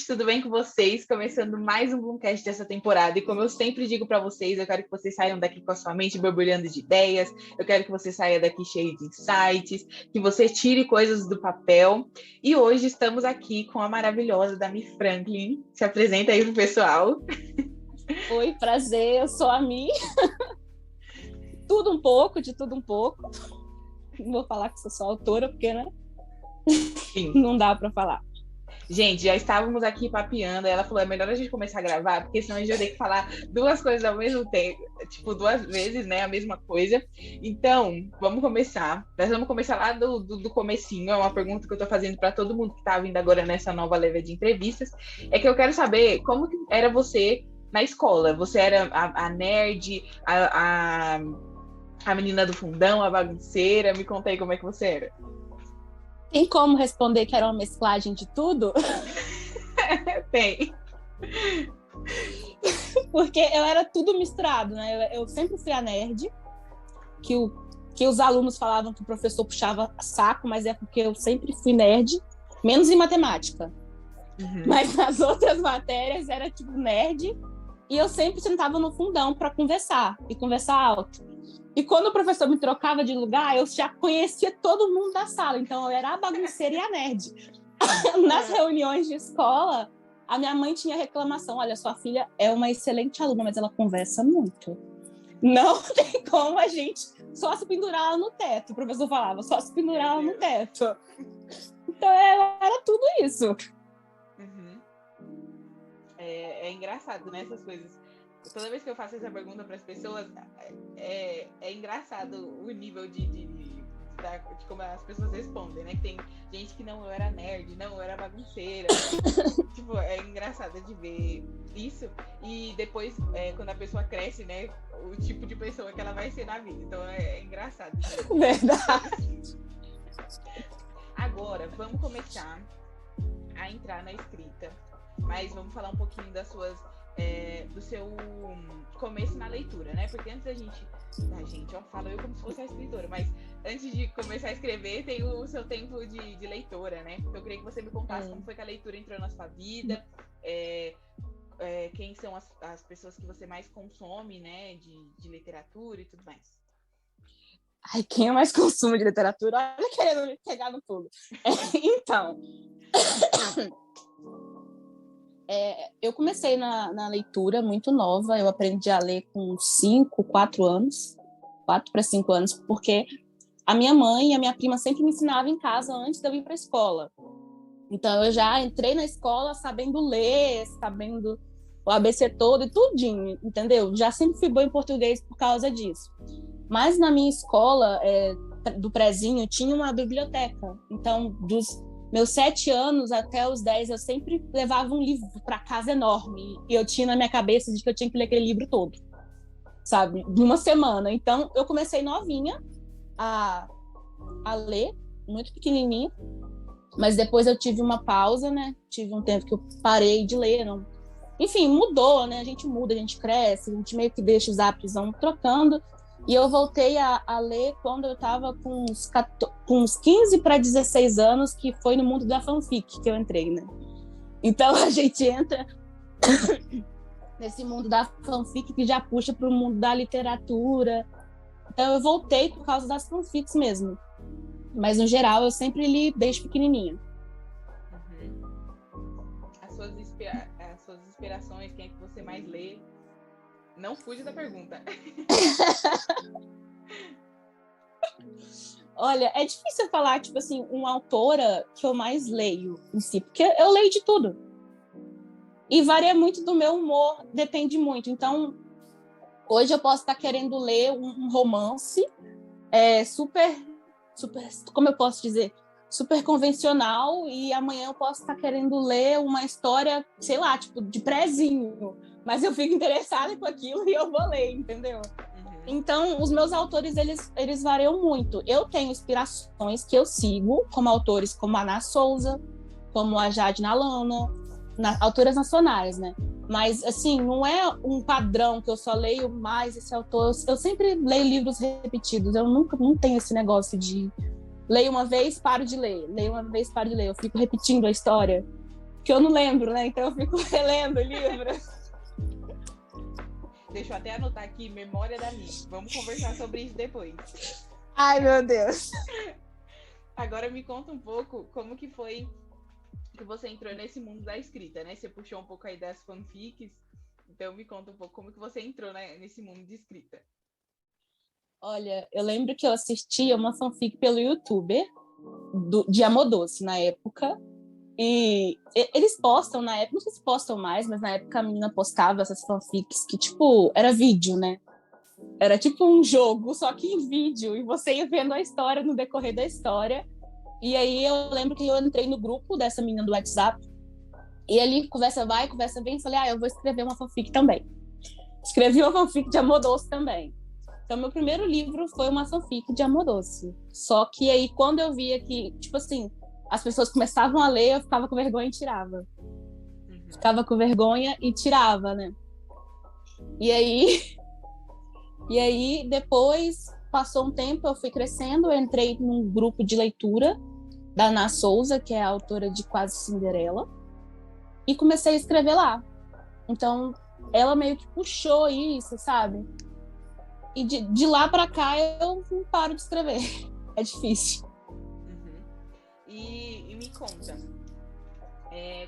gente, tudo bem com vocês? Começando mais um Boomcast dessa temporada. E como eu sempre digo para vocês, eu quero que vocês saiam daqui com a sua mente borbulhando de ideias, eu quero que você saia daqui cheio de insights, que você tire coisas do papel. E hoje estamos aqui com a maravilhosa Dami Franklin. Se apresenta aí pro pessoal. Oi, prazer, eu sou a Mi. Tudo um pouco, de tudo um pouco. Não vou falar que sou autora, porque, né? Sim. Não dá para falar. Gente, já estávamos aqui papeando, ela falou, é melhor a gente começar a gravar, porque senão a gente vai ter que falar duas coisas ao mesmo tempo, tipo, duas vezes, né, a mesma coisa. Então, vamos começar. Nós vamos começar lá do comecinho, é uma pergunta que eu tô fazendo para todo mundo que tá vindo agora nessa nova leva de entrevistas, é que eu quero saber como que era você na escola. Você era a nerd, a menina do fundão, a bagunceira? Me conta aí como é que você era. Tem como responder que era uma mesclagem de tudo? Tem. Porque eu era tudo misturado, né? Eu sempre fui a nerd, que os alunos falavam que o professor puxava saco, mas é porque eu sempre fui nerd, menos em matemática. Uhum. Mas nas outras matérias era tipo nerd, e eu sempre sentava no fundão para conversar, e conversar alto. E quando o professor me trocava de lugar, eu já conhecia todo mundo da sala. Então, eu era a bagunceira e a nerd. Nas reuniões de escola, a minha mãe tinha reclamação. Olha, sua filha é uma excelente aluna, mas ela conversa muito. Não tem como a gente só se pendurar ela no teto. O professor falava, só se pendurar ela no teto. Então, era tudo isso. Uhum. É engraçado, né, essas coisas. Toda vez que eu faço essa pergunta para as pessoas, é engraçado o nível de como as pessoas respondem, né? Que tem gente que não, eu era nerd, não, eu era bagunceira. Tipo, é engraçado de ver isso. E depois, quando a pessoa cresce, né? O tipo de pessoa que ela vai ser na vida. Então, é engraçado. Verdade. Agora, vamos começar a entrar na escrita. Mas vamos falar um pouquinho das suas... do seu começo na leitura, né? Porque antes da gente, ó, falo eu como se fosse a escritora, mas antes de começar a escrever, tem o seu tempo de leitora, né? Então eu queria que você me contasse como foi que a leitura entrou na sua vida, quem são as pessoas que você mais consome, né? De literatura e tudo mais. Ai, quem eu mais consumo de literatura? Olha, querendo me pegar no pulo. Então... eu comecei na leitura muito nova, eu aprendi a ler com 4 anos, 4 para 5 anos, porque a minha mãe e a minha prima sempre me ensinavam em casa antes de eu ir para a escola. Então, eu já entrei na escola sabendo ler, sabendo o ABC todo e tudinho, entendeu? Já sempre fui boa em português por causa disso. Mas na minha escola, do prezinho, tinha uma biblioteca. Então, dos meus 7 anos até os 10, eu sempre levava um livro para casa enorme. E eu tinha na minha cabeça de que eu tinha que ler aquele livro todo, sabe? Numa semana. Então, eu comecei novinha a ler, muito pequenininha. Mas depois eu tive uma pausa, né? Tive um tempo que eu parei de ler. Não... Enfim, mudou, né? A gente muda, a gente cresce, a gente meio que deixa os hábitos trocando. E eu voltei a ler quando eu estava com uns 15 para 16 anos, que foi no mundo da fanfic que eu entrei, né? Então, a gente entra nesse mundo da fanfic que já puxa para o mundo da literatura. Então, eu voltei por causa das fanfics mesmo. Mas, no geral, eu sempre li desde pequenininha. Uhum. As suas inspirações, quem é que você mais lê? Não fuja da pergunta. Olha, é difícil falar, tipo assim, uma autora que eu mais leio em si, porque eu leio de tudo. E varia muito do meu humor, depende muito. Então, hoje eu posso estar querendo ler um romance super, como eu posso dizer? Super convencional, e amanhã eu posso estar querendo ler uma história, sei lá, tipo, de prezinho. Mas eu fico interessada com aquilo e eu vou ler, entendeu? Uhum. Então, os meus autores, eles variam muito. Eu tenho inspirações que eu sigo, como autores como a Ana Souza, como a Jade Nalana, autoras nacionais, né? Mas, assim, não é um padrão que eu só leio mais esse autor. Eu sempre leio livros repetidos. Eu não tenho esse negócio de leio uma vez, paro de ler. Leio uma vez, paro de ler. Eu fico repetindo a história. que eu não lembro, né? Então eu fico relendo o livro. Deixa eu até anotar aqui, memória da Nick. Vamos conversar sobre isso depois. Ai, meu Deus. Agora me conta um pouco como que foi que você entrou nesse mundo da escrita, né? Você puxou um pouco aí das fanfics, então me conta um pouco como que você entrou, né, nesse mundo de escrita. Olha, eu lembro que eu assistia uma fanfic pelo YouTube, de Amor Doce, na época, e eles postam na época, não sei se postam mais, mas na época a menina postava essas fanfics que, tipo, era vídeo, né? Era tipo um jogo, só que em vídeo, e você ia vendo a história no decorrer da história. E aí eu lembro que eu entrei no grupo dessa menina do WhatsApp, e ali conversa vai, conversa vem, falei, eu vou escrever uma fanfic também. Escrevi uma fanfic de Amor Doce também. Então, meu primeiro livro foi uma fanfic de Amor Doce. Só que aí, quando eu via que, tipo assim, as pessoas começavam a ler, eu ficava com vergonha e tirava. Ficava com vergonha e tirava, né? E aí, depois, passou um tempo, eu fui crescendo, eu entrei num grupo de leitura da Ana Souza, que é a autora de Quase Cinderela, e comecei a escrever lá. Então, ela meio que puxou isso, sabe? E de lá para cá eu não paro de escrever. É difícil. E me conta,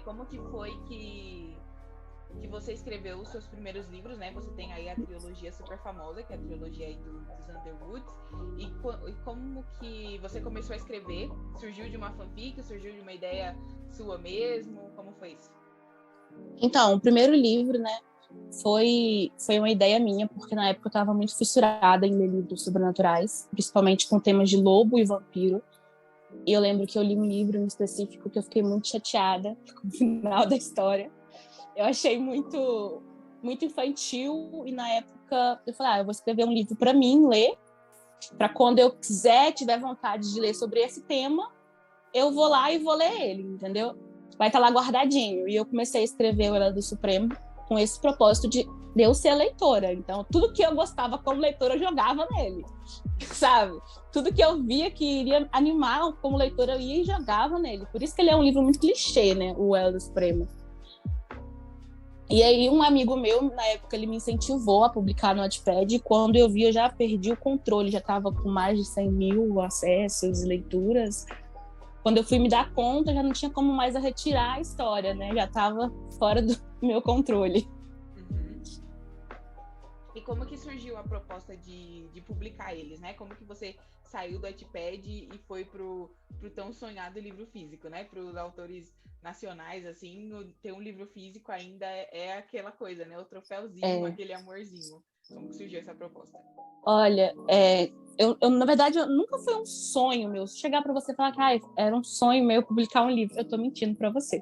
como que foi que você escreveu os seus primeiros livros, né? Você tem aí a trilogia super famosa, que é a trilogia aí dos Underwoods. E como que você começou a escrever? Surgiu de uma fanfic? Surgiu de uma ideia sua mesmo? Como foi isso? Então, o primeiro livro, né, foi uma ideia minha, porque na época eu estava muito fissurada em ler livros sobrenaturais, principalmente com temas de lobo e vampiro. E eu lembro que eu li um livro em específico que eu fiquei muito chateada com o final da história. Eu achei muito, muito infantil, e na época eu falei, eu vou escrever um livro para mim ler, para quando eu tiver vontade de ler sobre esse tema, eu vou lá e vou ler ele, entendeu? Vai estar lá guardadinho. E eu comecei a escrever o Era do Supremo com esse propósito de eu ser leitora. Então, tudo que eu gostava como leitora, eu jogava nele, sabe? Tudo que eu via que iria animar como leitora, eu ia e jogava nele. Por isso que ele é um livro muito clichê, né? O Era do Supremo. E aí, um amigo meu, na época, ele me incentivou a publicar no Wattpad, e quando eu vi, eu já perdi o controle, já estava com mais de 100 mil acessos, leituras. Quando eu fui me dar conta, já não tinha como mais retirar a história, né? Já estava fora do meu controle. E como que surgiu a proposta de publicar eles, né? Como que você saiu do Wattpad e foi pro tão sonhado livro físico, né? Para os autores nacionais, assim, ter um livro físico ainda é aquela coisa, né? O troféuzinho, aquele amorzinho. Como que surgiu essa proposta? Olha, eu na verdade, nunca foi um sonho meu. Se chegar para você e falar que era um sonho meu publicar um livro, eu tô mentindo para você,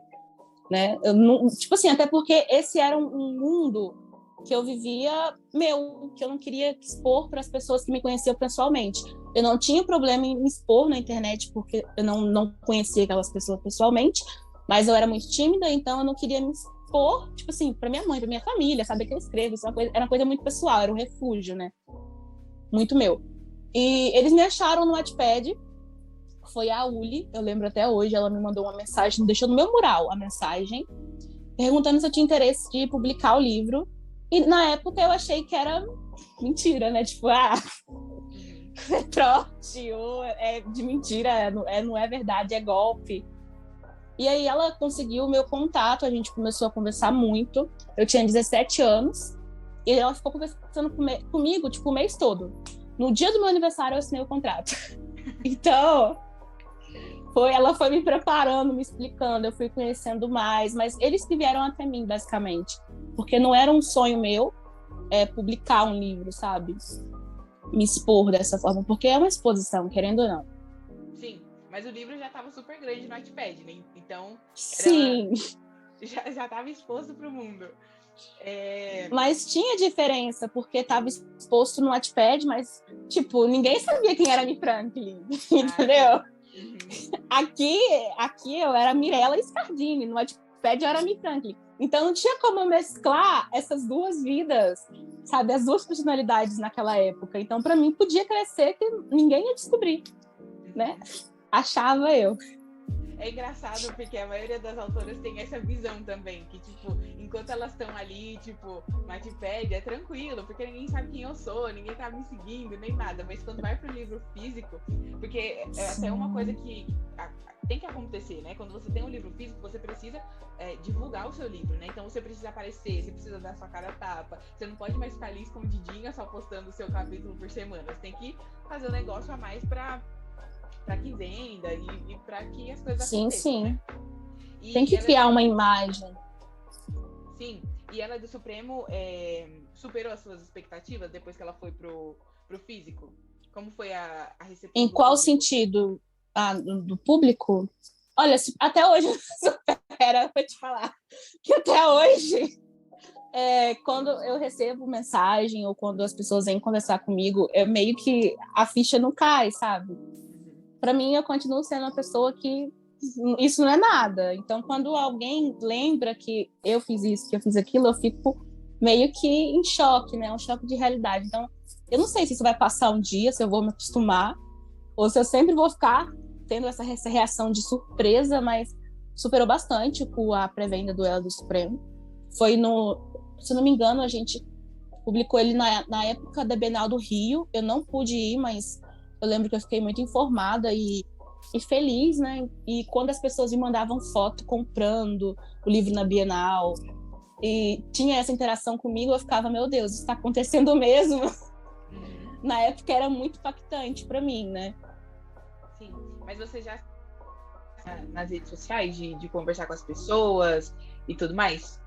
né? Eu não, tipo assim, até porque esse era um mundo que eu vivia meu, que eu não queria expor para as pessoas que me conheciam pessoalmente. Eu não tinha problema em me expor na internet, porque eu não conhecia aquelas pessoas pessoalmente, mas eu era muito tímida, então eu não queria me expor, tipo assim, para minha mãe, para minha família, saber que eu escrevo. Isso era uma coisa muito pessoal, era um refúgio, né? Muito meu. E eles me acharam no Wattpad. Foi a Uli, eu lembro até hoje, ela me mandou uma mensagem, deixou no meu mural a mensagem, perguntando se eu tinha interesse de publicar o livro. E na época eu achei que era mentira, né? Tipo, é trote, ou é de mentira, não é verdade, é golpe. E aí ela conseguiu o meu contato, a gente começou a conversar muito. Eu tinha 17 anos, e ela ficou conversando comigo, tipo, o mês todo. No dia do meu aniversário, eu assinei o contrato. Então, ela foi me preparando, me explicando, eu fui conhecendo mais, mas eles que vieram até mim, basicamente. Porque não era um sonho meu publicar um livro, sabe? Me expor dessa forma, porque é uma exposição, querendo ou não. Sim, mas o livro já estava super grande no Wattpad, né? Então, sim, já estava exposto para o mundo. Mas tinha diferença, porque estava exposto no Wattpad, mas, tipo, ninguém sabia quem era Anne Franklin, entendeu? Aqui eu era Mirella Scardini, no Wattpad eu era Anne Franklin. Então não tinha como mesclar essas duas vidas, sabe? As duas personalidades naquela época. Então, para mim, podia crescer que ninguém ia descobrir, né? Achava eu. É engraçado porque a maioria das autoras tem essa visão também, que, tipo, enquanto elas estão ali, tipo, no Wattpad, é tranquilo, porque ninguém sabe quem eu sou, ninguém tá me seguindo, nem nada. Mas quando vai pro livro físico, porque é até uma coisa que tem que acontecer, né? Quando você tem um livro físico, você precisa divulgar o seu livro, né? Então você precisa aparecer, você precisa dar sua cara a tapa, você não pode mais ficar ali escondidinha só postando o seu capítulo por semana. Você tem que fazer um negócio a mais pra que venda e para que as coisas Sim, aconteçam, sim. né? Tem que criar uma imagem. Sim, e ela do Supremo superou as suas expectativas depois que ela foi pro físico? Como foi a recepção Em do qual público? sentido? Do público? Olha, até hoje supera, vou te falar. Que até hoje, quando eu recebo mensagem ou quando as pessoas vêm conversar comigo, meio que a ficha não cai, sabe? Para mim, eu continuo sendo uma pessoa que isso não é nada. Então, quando alguém lembra que eu fiz isso, que eu fiz aquilo, eu fico meio que em choque, né? Um choque de realidade. Então, eu não sei se isso vai passar um dia, se eu vou me acostumar, ou se eu sempre vou ficar tendo essa reação de surpresa, mas superou bastante a pré-venda do Ela do Supremo. Foi se não me engano, a gente publicou ele na época da Bienal do Rio. Eu não pude ir, mas eu lembro que eu fiquei muito informada e feliz, né? E quando as pessoas me mandavam foto comprando o livro na Bienal e tinha essa interação comigo, eu ficava, meu Deus, isso está acontecendo mesmo? Na época era muito impactante para mim, né? Sim, mas você já nas redes sociais de conversar com as pessoas e tudo mais?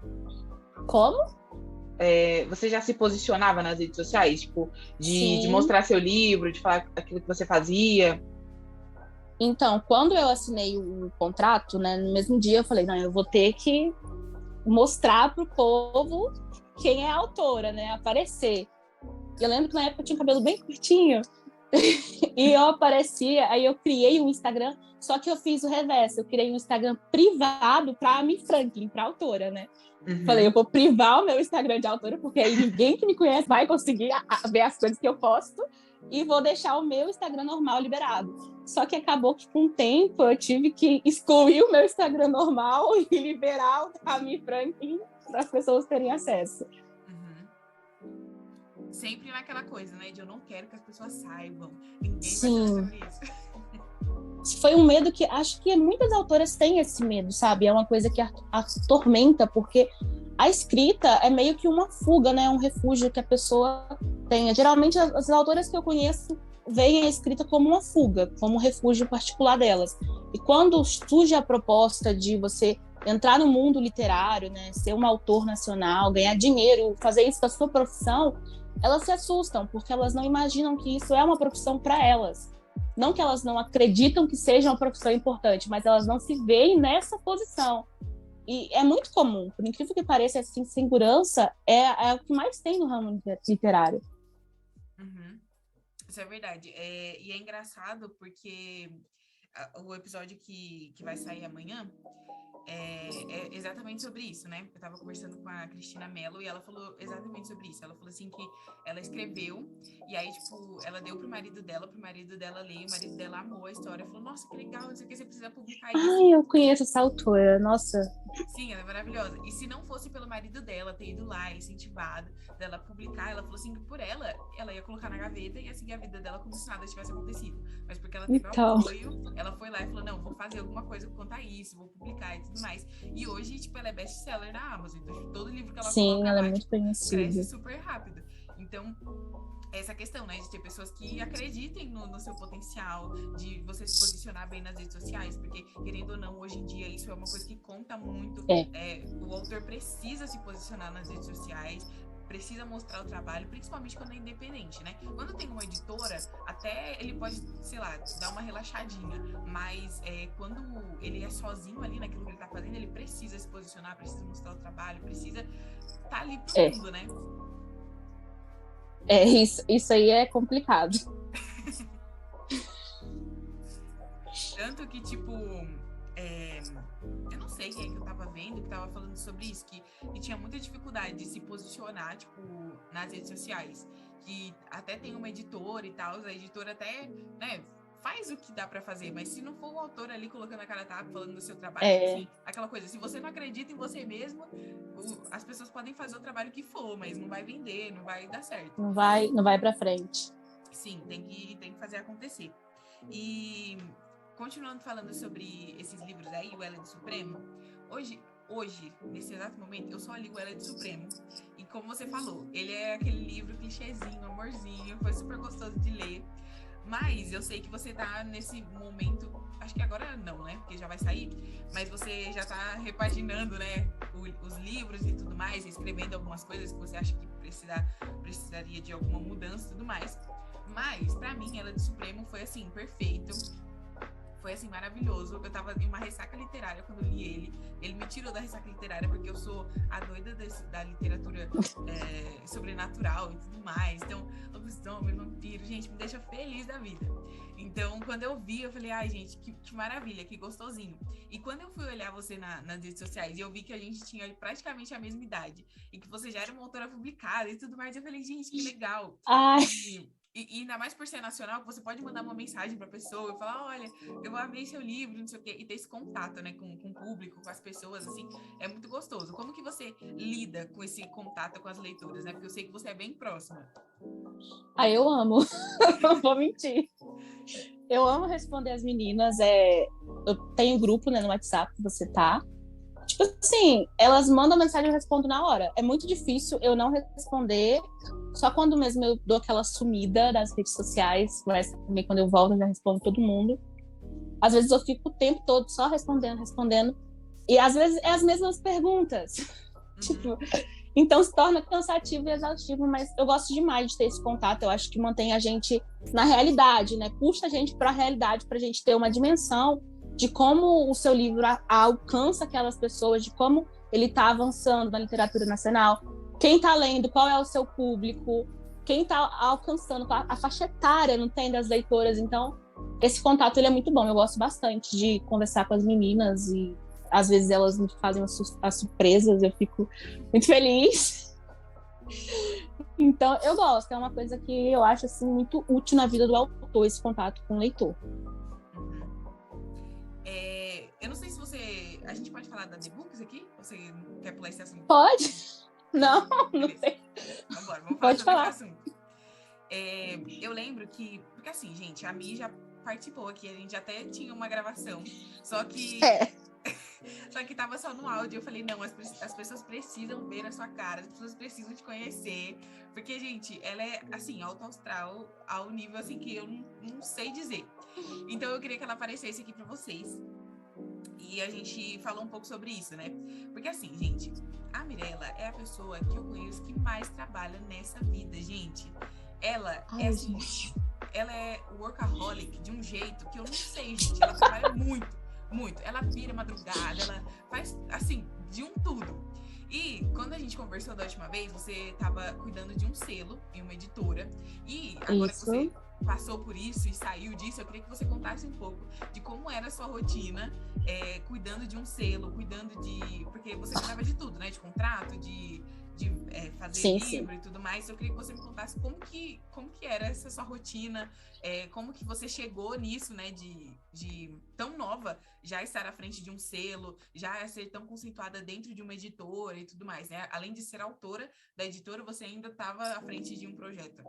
Como? Você já se posicionava nas redes sociais, tipo, de Sim. mostrar seu livro, de falar aquilo que você fazia? Então, quando eu assinei o contrato, né, no mesmo dia eu falei, não, eu vou ter que mostrar pro povo quem é a autora, né, aparecer. E eu lembro que na época eu tinha um cabelo bem curtinho e eu aparecia, aí eu criei um Instagram, só que eu fiz o reverso, eu criei um Instagram privado para a Amy Franklin, para autora, né? Falei, eu vou privar o meu Instagram de autora, porque aí ninguém que me conhece vai conseguir ver as coisas que eu posto, e vou deixar o meu Instagram normal liberado. Só que acabou que com o tempo eu tive que excluir o meu Instagram normal e liberar o da Amy Franklin para as pessoas terem acesso. Sempre naquela coisa, né? De eu não quero que as pessoas saibam. Ninguém Sim. vai saber sobre isso. Foi um medo que acho que muitas autoras têm esse medo, sabe? É uma coisa que atormenta, porque a escrita é meio que uma fuga, né? Um refúgio que a pessoa tenha. Geralmente, as autoras que eu conheço veem a escrita como uma fuga, como um refúgio particular delas. E quando surge a proposta de você entrar no mundo literário, né? Ser um autor nacional, ganhar dinheiro, fazer isso da sua profissão, elas se assustam, porque elas não imaginam que isso é uma profissão para elas. Não que elas não acreditam que seja uma profissão importante, mas elas não se veem nessa posição. E é muito comum, por incrível que pareça, essa insegurança é o que mais tem no ramo literário. Isso é verdade. E é engraçado porque o episódio que vai sair amanhã é exatamente sobre isso, né? Eu tava conversando com a Cristina Mello e ela falou exatamente sobre isso. Ela falou assim que ela escreveu e aí, tipo, ela deu pro marido dela ler, o marido dela amou a história, falou, nossa, que legal, não sei o que, você precisa publicar isso. Ai, eu conheço essa autora, nossa. Sim, ela é maravilhosa. E se não fosse pelo marido dela ter ido lá, incentivado, dela publicar, ela falou assim que por ela ia colocar na gaveta e ia seguir a vida dela como se nada tivesse acontecido. Mas porque ela teve apoio, ela foi lá e falou, não, vou fazer alguma coisa quanto a isso, vou publicar e tudo mais. E hoje, tipo, ela é best-seller na Amazon. Então, todo livro que ela coloca ela lá, é muito conhecida. Cresce super rápido. Então, essa questão, né, de ter pessoas que acreditem no seu potencial, de você se posicionar bem nas redes sociais, porque, querendo ou não, hoje em dia isso é uma coisa que conta muito. O autor precisa se posicionar nas redes sociais, precisa mostrar o trabalho, principalmente quando é independente, né? Quando tem uma editora, até ele pode, sei lá, dar uma relaxadinha, mas quando ele é sozinho ali naquilo que ele tá fazendo, ele precisa se posicionar, precisa mostrar o trabalho, precisa estar ali pro mundo, né? Isso aí é complicado. Tanto que, tipo, eu não sei quem é que eu tava vendo, que tava falando sobre isso, que tinha muita dificuldade de se posicionar, tipo, nas redes sociais. Que até tem uma editora e tal, a editora até, né, faz o que dá pra fazer, mas se não for o autor ali colocando a cara a tapa, falando do seu trabalho, assim, aquela coisa, se você não acredita em você mesmo, as pessoas podem fazer o trabalho que for, mas não vai vender, não vai dar certo. Não vai pra frente. Sim, tem que fazer acontecer. E continuando falando sobre esses livros aí, o Eled Supremo, hoje, nesse exato momento, eu só li o Eled Supremo. E como você falou, ele é aquele livro clichêzinho, amorzinho, foi super gostoso de ler. Mas eu sei que você tá nesse momento, acho que agora não, né? Porque já vai sair, mas você já tá repaginando, né? Os livros e tudo mais, escrevendo algumas coisas que você acha que precisaria de alguma mudança e tudo mais. Mas, pra mim, Eled Supremo foi, assim, perfeito. Foi, assim, maravilhoso. Eu tava em uma ressaca literária quando eu li ele. Ele me tirou da ressaca literária porque eu sou a doida da literatura sobrenatural e tudo mais. Então, lobisomem, vampiro, gente, me deixa feliz da vida. Então, quando eu vi, eu falei, ai, gente, que maravilha, que gostosinho. E quando eu fui olhar você nas redes sociais e eu vi que a gente tinha praticamente a mesma idade e que você já era uma autora publicada e tudo mais, eu falei, gente, que legal. Ai. E ainda mais por ser nacional, que você pode mandar uma mensagem pra pessoa e falar, olha, eu amei seu livro, não sei o quê, e ter esse contato, né, com o público, com as pessoas, assim, é muito gostoso. Como que você lida com esse contato com as leitoras, né? Porque eu sei que você é bem próxima. Ah, eu amo. Não vou mentir. Eu amo responder as meninas. Eu tenho grupo, né, no WhatsApp que você tá. Tipo assim, elas mandam mensagem e eu respondo na hora. É muito difícil eu não responder. Só quando mesmo eu dou aquela sumida das redes sociais, mas também quando eu volto eu já respondo todo mundo. Às vezes eu fico o tempo todo só respondendo. E às vezes é as mesmas perguntas. Tipo, então se torna cansativo e exaustivo, mas eu gosto demais de ter esse contato. Eu acho que mantém a gente na realidade, né? Puxa a gente para a realidade, para a gente ter uma dimensão de como o seu livro alcança aquelas pessoas, de como ele está avançando na literatura nacional, quem está lendo, qual é o seu público, quem está alcançando, a faixa etária, não tem, das leitoras. Então, esse contato ele é muito bom. Eu gosto bastante de conversar com as meninas e às vezes elas me fazem as surpresas, eu fico muito feliz. Então, eu gosto. É uma coisa que eu acho assim, muito útil na vida do autor, esse contato com o leitor. Eu não sei se você... A gente pode falar da The Books aqui? Você quer pular esse assunto? Pode? Não sei. Vambora, vamos falar pode sobre falar. esse assunto. Eu lembro que... Porque assim, gente, a Mi já participou aqui, a gente até tinha uma gravação, só que... Só que tava só no áudio. Eu falei, não, as pessoas precisam ver a sua cara, as pessoas precisam te conhecer. Porque, gente, ela é, assim, alto astral, ao nível, assim, que eu não sei dizer. Então, eu queria que ela aparecesse aqui pra vocês. E a gente falou um pouco sobre isso, né? Porque, assim, gente, a Mirella é a pessoa que eu conheço que mais trabalha nessa vida, gente. Ela é, assim, ela é workaholic de um jeito que eu não sei, gente. Ela trabalha muito. Muito. Ela vira madrugada, ela faz, assim, de um tudo. E quando a gente conversou da última vez, você estava cuidando de um selo em uma editora. E agora que você passou por isso e saiu disso, eu queria que você contasse um pouco de como era a sua rotina, cuidando de um selo, cuidando de... Porque você cuidava de tudo, né? De contrato, de fazer livro e tudo mais. Eu queria que você me contasse como que era essa sua rotina, como que você chegou nisso, né, de tão nova, já estar à frente de um selo, já ser tão conceituada dentro de uma editora e tudo mais, né? Além de ser autora da editora, você ainda estava à frente de um projeto.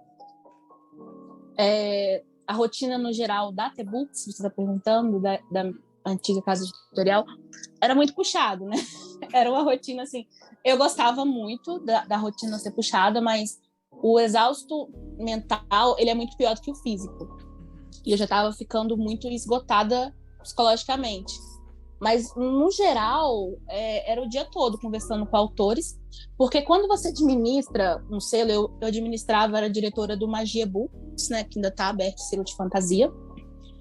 A rotina no geral da The Books, você está perguntando, da antiga casa editorial, era muito puxado, né? Era uma rotina assim, eu gostava muito da rotina ser puxada, mas o exausto mental, ele é muito pior do que o físico. E eu já estava ficando muito esgotada psicologicamente. Mas, no geral, era o dia todo conversando com autores, porque quando você administra um selo, eu administrava, era diretora do Magia Books, né, que ainda está aberto, selo de fantasia.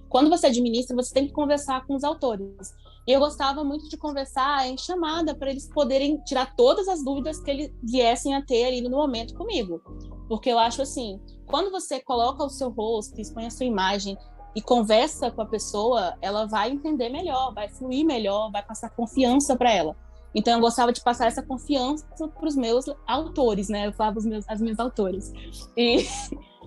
Quando você administra, você tem que conversar com os autores. E eu gostava muito de conversar em chamada, para eles poderem tirar todas as dúvidas que eles viessem a ter ali no momento comigo. Porque eu acho assim, quando você coloca o seu rosto, expõe a sua imagem e conversa com a pessoa, ela vai entender melhor, vai fluir melhor, vai passar confiança para ela. Então eu gostava de passar essa confiança para os meus autores, né? Eu falava as minhas autores.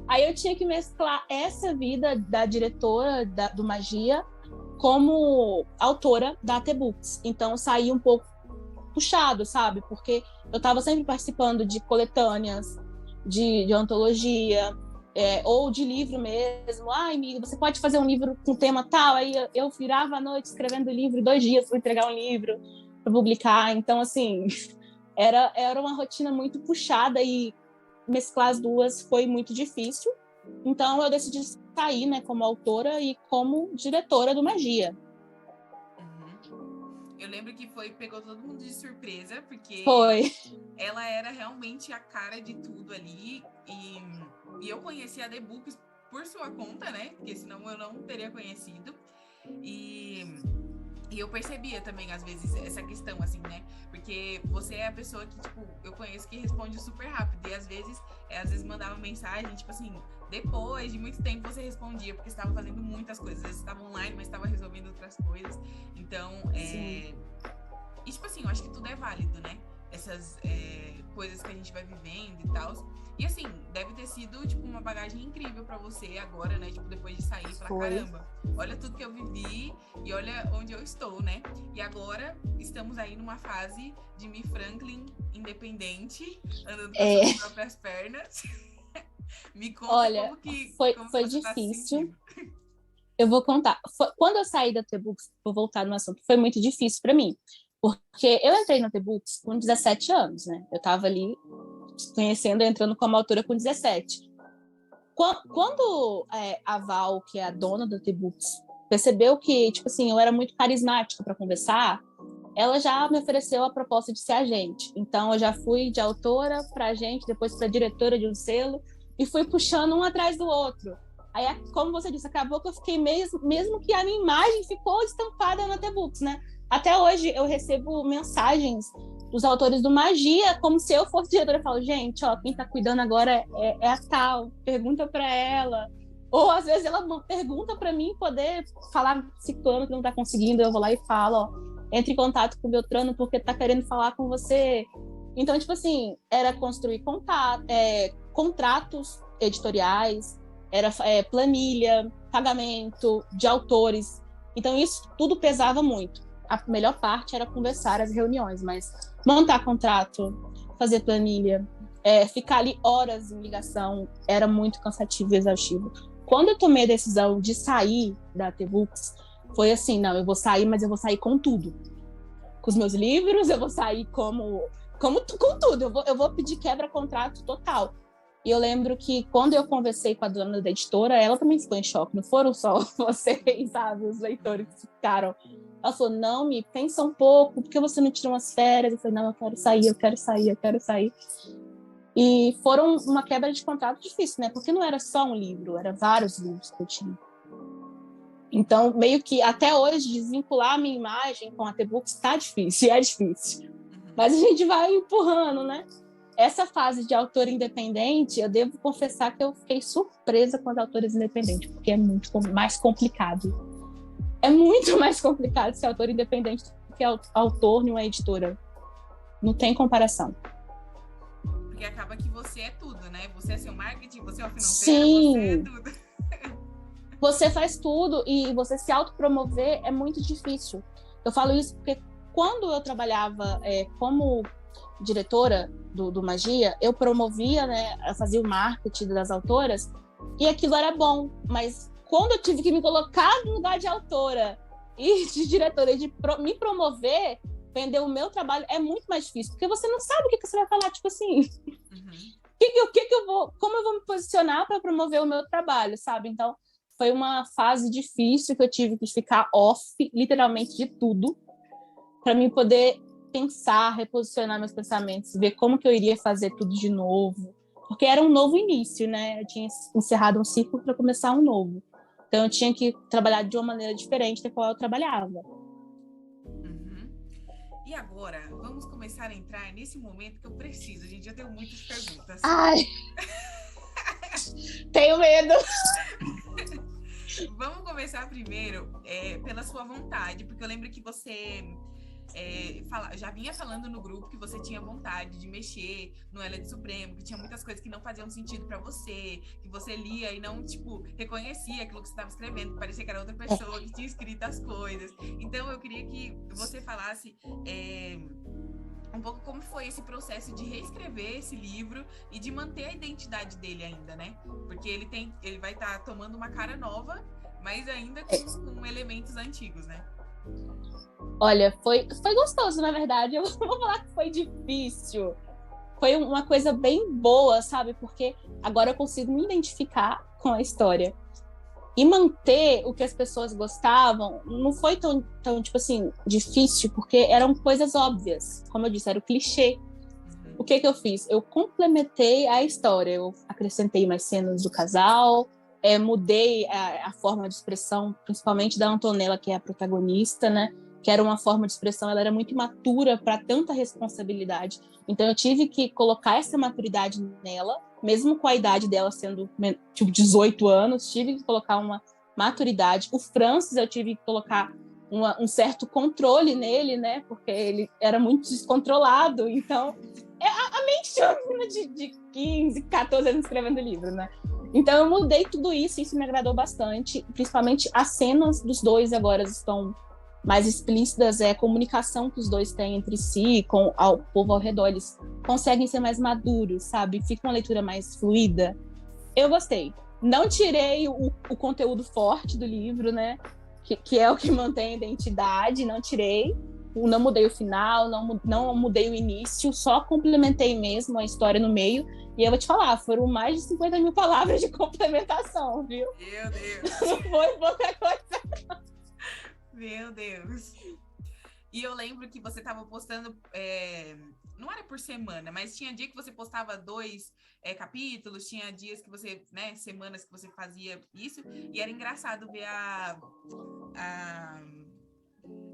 Aí eu tinha que mesclar essa vida da diretora do Magia como autora da AT Books. Então, saí um pouco puxado, sabe? Porque eu estava sempre participando de coletâneas, de antologia, ou de livro mesmo. Ai, amiga, você pode fazer um livro com tema tal? Aí eu virava à noite escrevendo o livro, 2 dias para entregar um livro, para publicar. Então, assim, era uma rotina muito puxada e mesclar as duas foi muito difícil. Então, eu decidi sair, né, como autora e como diretora do Magia. Eu lembro que pegou todo mundo de surpresa, porque Foi. Ela era realmente a cara de tudo ali. E eu conheci a The Books por sua conta, né? Porque senão eu não teria conhecido. E eu percebia também, às vezes, essa questão, assim, né? Porque você é a pessoa que, tipo, eu conheço que responde super rápido. E às vezes mandava mensagem, tipo assim, depois de muito tempo você respondia, porque você estava fazendo muitas coisas. Às vezes você estava online, mas estava resolvendo outras coisas. Então, e, tipo assim, eu acho que tudo é válido, né? Essas coisas que a gente vai vivendo e tal. E assim, deve ter sido, tipo, uma bagagem incrível pra você agora, né? Tipo, depois de sair, falar, caramba, olha tudo que eu vivi e olha onde eu estou, né? E agora estamos aí numa fase de Mi Franklin independente, andando com as suas próprias pernas. Me conta. Olha, como que foi difícil. Eu vou contar. Quando eu saí da T-Books, vou voltar no assunto, foi muito difícil pra mim. Porque eu entrei na T-Books com 17 anos, né? Eu tava ali conhecendo, entrando como autora com 17. Quando a Val, que é a dona da T-Books, percebeu que, tipo assim, eu era muito carismática para conversar, ela já me ofereceu a proposta de ser agente. Então, eu já fui de autora para agente, depois para diretora de um selo, e fui puxando um atrás do outro. Aí, como você disse, acabou que eu fiquei mesmo que a minha imagem ficou estampada na T-Books, né? Até hoje eu recebo mensagens dos autores do Magia, como se eu fosse diretora. Eu falo, gente, ó, quem tá cuidando agora é a tal, pergunta para ela. Ou às vezes ela pergunta para mim poder falar ciclano que não tá conseguindo, eu vou lá e falo, ó, entre em contato com o Beltrano porque tá querendo falar com você. Então, tipo assim, era construir contratos editoriais, era planilha, pagamento de autores. Então, isso tudo pesava muito. A melhor parte era conversar as reuniões, mas montar contrato, fazer planilha, ficar ali horas em ligação, era muito cansativo e exaustivo. Quando eu tomei a decisão de sair da T-Books, foi assim, não, eu vou sair, mas eu vou sair com tudo. Com os meus livros, eu vou sair com tudo. Eu vou pedir quebra-contrato total. E eu lembro que quando eu conversei com a dona da editora, ela também ficou em choque. Não foram só vocês, sabe, os leitores que ficaram. Ela falou, não, me pensa um pouco, por que você não tira umas férias? Eu falei, não, eu quero sair. E foram uma quebra de contrato difícil, né? Porque não era só um livro, eram vários livros que eu tinha. Então, meio que até hoje, desvincular a minha imagem com a T-Books tá difícil, é difícil. Mas a gente vai empurrando, né? Essa fase de autor independente, eu devo confessar que eu fiquei surpresa com as autoras independentes, porque é muito mais complicado. É muito mais complicado ser autor independente do que autor em uma editora. Não tem comparação. Porque acaba que você é tudo, né? Você é seu marketing, você é o financeiro, Sim. você é tudo. Você faz tudo e você se autopromover é muito difícil. Eu falo isso porque quando eu trabalhava como diretora do Magia, eu promovia, né, eu fazia o marketing das autoras e aquilo era bom, mas quando eu tive que me colocar no lugar de autora e de diretora e de me promover, vender o meu trabalho é muito mais difícil, porque você não sabe o que você vai falar, tipo assim, como eu vou me posicionar para promover o meu trabalho, sabe? Então, foi uma fase difícil que eu tive que ficar off, literalmente, de tudo, para mim poder pensar, reposicionar meus pensamentos, ver como que eu iria fazer tudo de novo, porque era um novo início, né? Eu tinha encerrado um ciclo para começar um novo. Então, eu tinha que trabalhar de uma maneira diferente da qual eu trabalhava. E agora, vamos começar a entrar nesse momento que eu preciso. A gente já tem muitas perguntas. Ai! Tenho medo! Vamos começar primeiro pela sua vontade, porque eu lembro que você já vinha falando no grupo que você tinha vontade de mexer no Ela de Supremo, que tinha muitas coisas que não faziam sentido pra você, que você lia e não, tipo, reconhecia aquilo que você estava escrevendo, que parecia que era outra pessoa que tinha escrito as coisas. Então, eu queria que você falasse um pouco como foi esse processo de reescrever esse livro e de manter a identidade dele ainda, né? Porque ele vai estar tomando uma cara nova, mas ainda com elementos antigos, né? Olha, foi gostoso, na verdade. Eu vou falar que foi difícil. Foi uma coisa bem boa, sabe? Porque agora eu consigo me identificar com a história. E manter o que as pessoas gostavam não foi tão tipo assim, difícil, porque eram coisas óbvias. Como eu disse, era o clichê. O que eu fiz? Eu complementei a história. Eu acrescentei mais cenas do casal, mudei a forma de expressão, principalmente da Antonella, que é a protagonista, né? Que era uma forma de expressão, ela era muito imatura para tanta responsabilidade. Então eu tive que colocar essa maturidade nela, mesmo com a idade dela sendo tipo 18 anos, tive que colocar uma maturidade. O Francis eu tive que colocar um certo controle nele, né? Porque ele era muito descontrolado, então a mente de 15, 14 anos escrevendo livro, né? Então eu mudei tudo isso, isso me agradou bastante, principalmente as cenas dos dois agora estão mais explícitas, a comunicação que os dois têm entre si, com o povo ao redor, eles conseguem ser mais maduros, sabe? Fica uma leitura mais fluida. Eu gostei. Não tirei o conteúdo forte do livro, né? Que é o que mantém a identidade, não tirei. Não mudei o final, não mudei o início, só complementei mesmo a história no meio. E eu vou te falar, foram mais de 50 mil palavras de complementação, viu? Meu Deus! Não foi pouca coisa. Meu Deus. E eu lembro que você estava postando, não era por semana, mas tinha dia que você postava 2 capítulos, tinha dias que você, né, semanas que você fazia isso, e era engraçado ver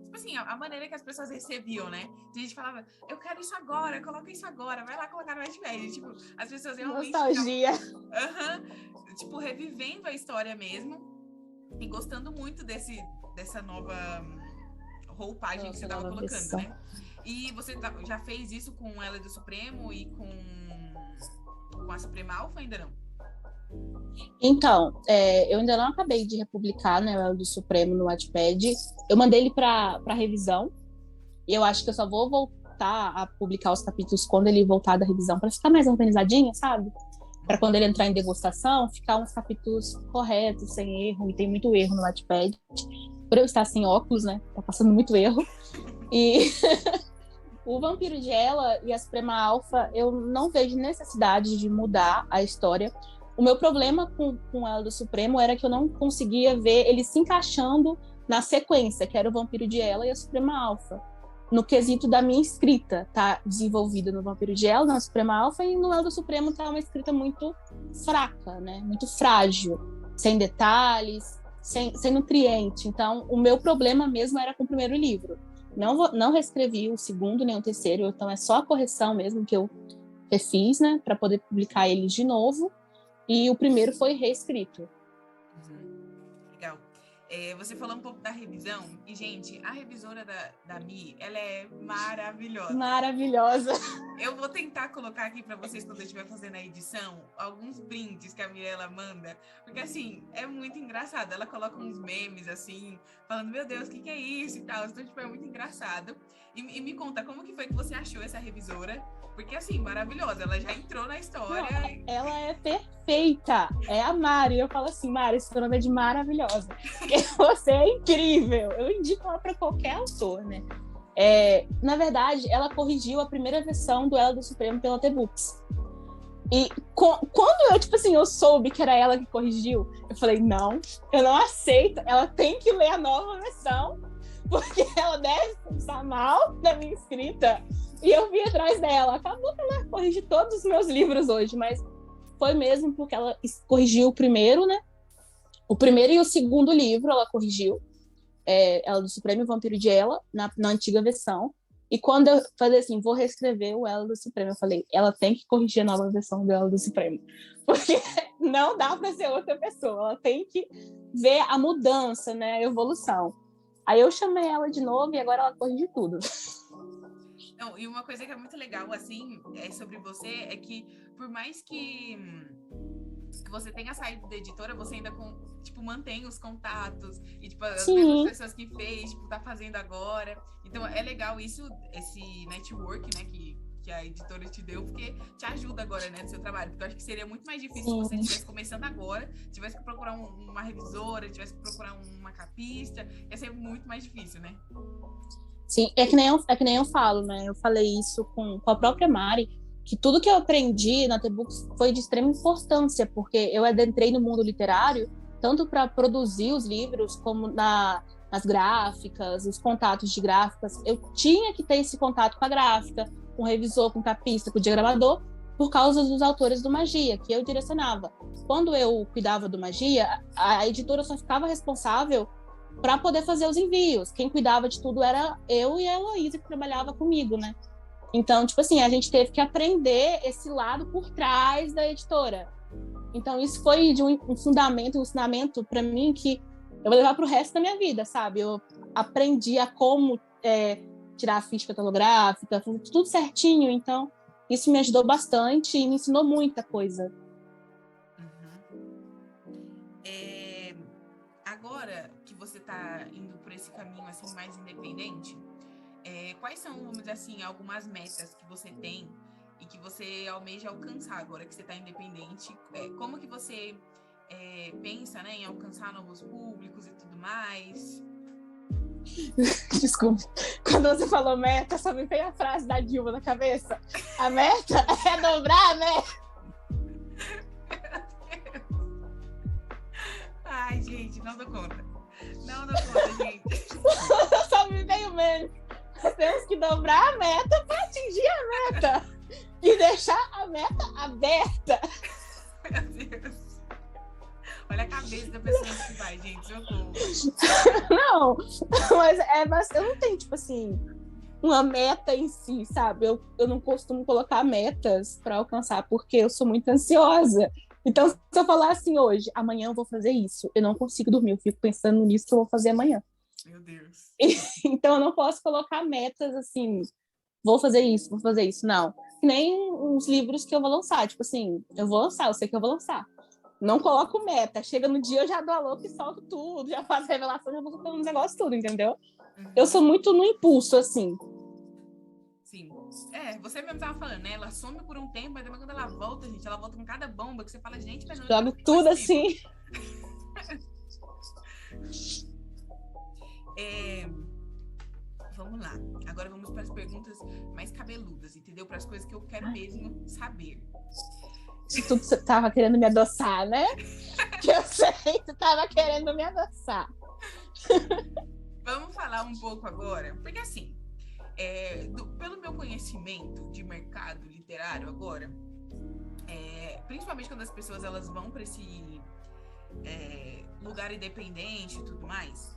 tipo assim, a maneira que as pessoas recebiam, né? A gente falava, eu quero isso agora, coloca isso agora, vai lá colocar no Wattpad. Tipo, as pessoas realmente nostalgia. Tipo, revivendo a história mesmo e gostando muito dessa nova roupagem que você estava colocando, versão, né? E você já fez isso com Ela do Supremo e com a Suprema Alpha, ainda não? Então, eu ainda não acabei de republicar, né, o Ela do Supremo no Wattpad. Eu mandei ele para revisão e eu acho que eu só vou voltar a publicar os capítulos quando ele voltar da revisão, para ficar mais organizadinho, sabe? Para quando ele entrar em degustação, ficar uns capítulos corretos, sem erro, e tem muito erro no Wattpad. Por eu estar sem óculos, né, tá passando muito erro. E o Vampiro de Ela e a Suprema Alpha, eu não vejo necessidade de mudar a história. O meu problema com Ela do Supremo era que eu não conseguia ver ele se encaixando na sequência, que era o Vampiro de Ela e a Suprema Alpha. No quesito da minha escrita, tá desenvolvida no Vampiro de Ela, na Suprema Alpha, e no Ela do Supremo tá uma escrita muito fraca, né? Muito frágil, sem detalhes, sem nutriente. Então, o meu problema mesmo era com o primeiro livro. Não reescrevi o segundo nem o terceiro, então é só a correção mesmo que eu refiz, né? Para poder publicar eles de novo. E o primeiro foi reescrito. Legal. Você falou um pouco da revisão. E, gente, a revisora da Mi, ela é maravilhosa. Maravilhosa. Eu vou tentar colocar aqui para vocês, quando eu estiver fazendo a edição, alguns prints que a Mirella manda. Porque, assim, é muito engraçado. Ela coloca uns memes, assim, falando, meu Deus, o que é isso e tal. Então, tipo, é muito engraçado. E me conta, como que foi que você achou essa revisora? Porque, assim, maravilhosa. Ela já entrou na história. Não, ela é perfeita. É a Mari. Eu falo assim, Mari, esse nome é de maravilhosa. Você é incrível. Eu indico ela para qualquer autor, né? Na verdade, ela corrigiu a primeira versão do Ela do Supremo pela T-Books. E quando eu, tipo assim, eu soube que era ela que corrigiu, eu falei, não, eu não aceito. Ela tem que ler a nova versão, porque ela deve pensar mal da minha escrita. E eu fui atrás dela. Acabou que ela corrigiu todos os meus livros hoje, mas foi mesmo porque ela corrigiu o primeiro, né? O primeiro e o segundo livro ela corrigiu. Ela do Supremo e o Vampiro de Ela, na antiga versão. E quando eu falei assim, vou reescrever o Ela do Supremo, eu falei, ela tem que corrigir a nova versão do Ela do Supremo. Porque não dá para ser outra pessoa. Ela tem que ver a mudança, né? A evolução. Aí eu chamei ela de novo e agora ela corrige tudo. Não, e uma coisa que é muito legal, assim, sobre você, é que por mais que você tenha saído da editora, você ainda mantém os contatos e, as mesmas pessoas que fez, tá fazendo agora. Então, é legal esse network, né, que a editora te deu, porque te ajuda agora, né, no seu trabalho. Porque eu acho que seria muito mais difícil se você estivesse começando agora, tivesse que procurar uma revisora, tivesse que procurar uma capista, ia ser muito mais difícil, né? Sim, é que nem eu falo, né? Eu falei isso com a própria Mari, que tudo que eu aprendi na T-Books foi de extrema importância, porque eu adentrei no mundo literário, tanto para produzir os livros, como nas gráficas, os contatos de gráficas. Eu tinha que ter esse contato com a gráfica, com o revisor, com o capista, com o diagramador, por causa dos autores do Magia, que eu direcionava. Quando eu cuidava do Magia, a editora só ficava responsável para poder fazer os envios. Quem cuidava de tudo era eu e a Heloísa, que trabalhava comigo, né? Então, a gente teve que aprender esse lado por trás da editora. Então, isso foi de um fundamento, um ensinamento para mim que eu vou levar para o resto da minha vida, sabe? Eu aprendi a como tirar a ficha catalográfica, fazer tudo certinho. Então, isso me ajudou bastante e me ensinou muita coisa. Agora que você está indo por esse caminho assim mais independente, quais são, vamos dizer assim, algumas metas que você tem e que você almeja alcançar agora que você está independente? Como que você pensa, né, em alcançar novos públicos e tudo mais? Desculpa, quando você falou meta, só me veio a frase da Dilma na cabeça. A meta é dobrar a meta. Ai, gente, não dou conta. Não dou conta, gente. Só me veio mesmo. Temos que dobrar a meta para atingir a meta. E deixar a meta aberta. Meu Deus. Olha a cabeça da pessoa que vai, gente. Socorro. Não, mas eu não tenho, uma meta em si, sabe? Eu não costumo colocar metas para alcançar, porque eu sou muito ansiosa. Então, se eu falar assim hoje, amanhã eu vou fazer isso, eu não consigo dormir, eu fico pensando nisso que eu vou fazer amanhã. Meu Deus. Então, eu não posso colocar metas assim, vou fazer isso, não. Que nem os livros que eu vou lançar, eu vou lançar, eu sei que eu vou lançar. Não coloco meta, chega no dia eu já dou a louca e solto tudo, já faço revelação, já vou soltando os negócios tudo, entendeu? Eu sou muito no impulso, assim. Sim. Você mesmo tava falando, né? Ela some por um tempo, mas depois quando ela volta, gente, ela volta com cada bomba que você fala, gente, mas não. Jogo tudo assim. Vamos lá. Agora vamos para as perguntas mais cabeludas, entendeu? Para as coisas que eu quero mesmo saber. Tudo você tava querendo me adoçar, né? Que eu sei que tu tava querendo me adoçar. Vamos falar um pouco agora, porque assim, pelo meu conhecimento de mercado literário agora, principalmente quando as pessoas elas vão para esse lugar independente e tudo mais,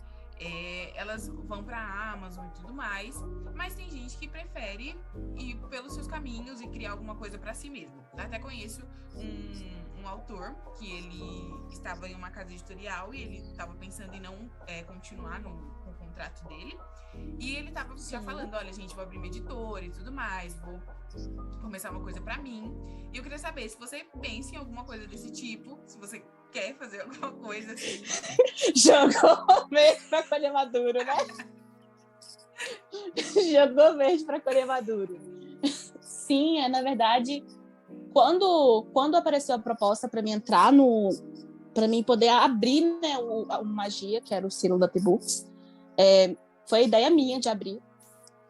elas vão para a Amazon e tudo mais, mas tem gente que prefere ir pelos seus caminhos e criar alguma coisa para si mesmo. Eu até conheço um autor que ele estava em uma casa editorial e ele estava pensando em não continuar com o contrato dele, e ele estava já falando, olha, gente, vou abrir minha editora e tudo mais, vou começar uma coisa para mim. E eu queria saber se você pensa em alguma coisa desse tipo, se você quer fazer alguma coisa assim. Jogou verde pra colher maduro, né? Jogou verde pra colher maduro. Sim, na verdade, quando apareceu a proposta para mim entrar para mim poder abrir, né, o Magia, que era o selo da T-Books, foi a ideia minha de abrir.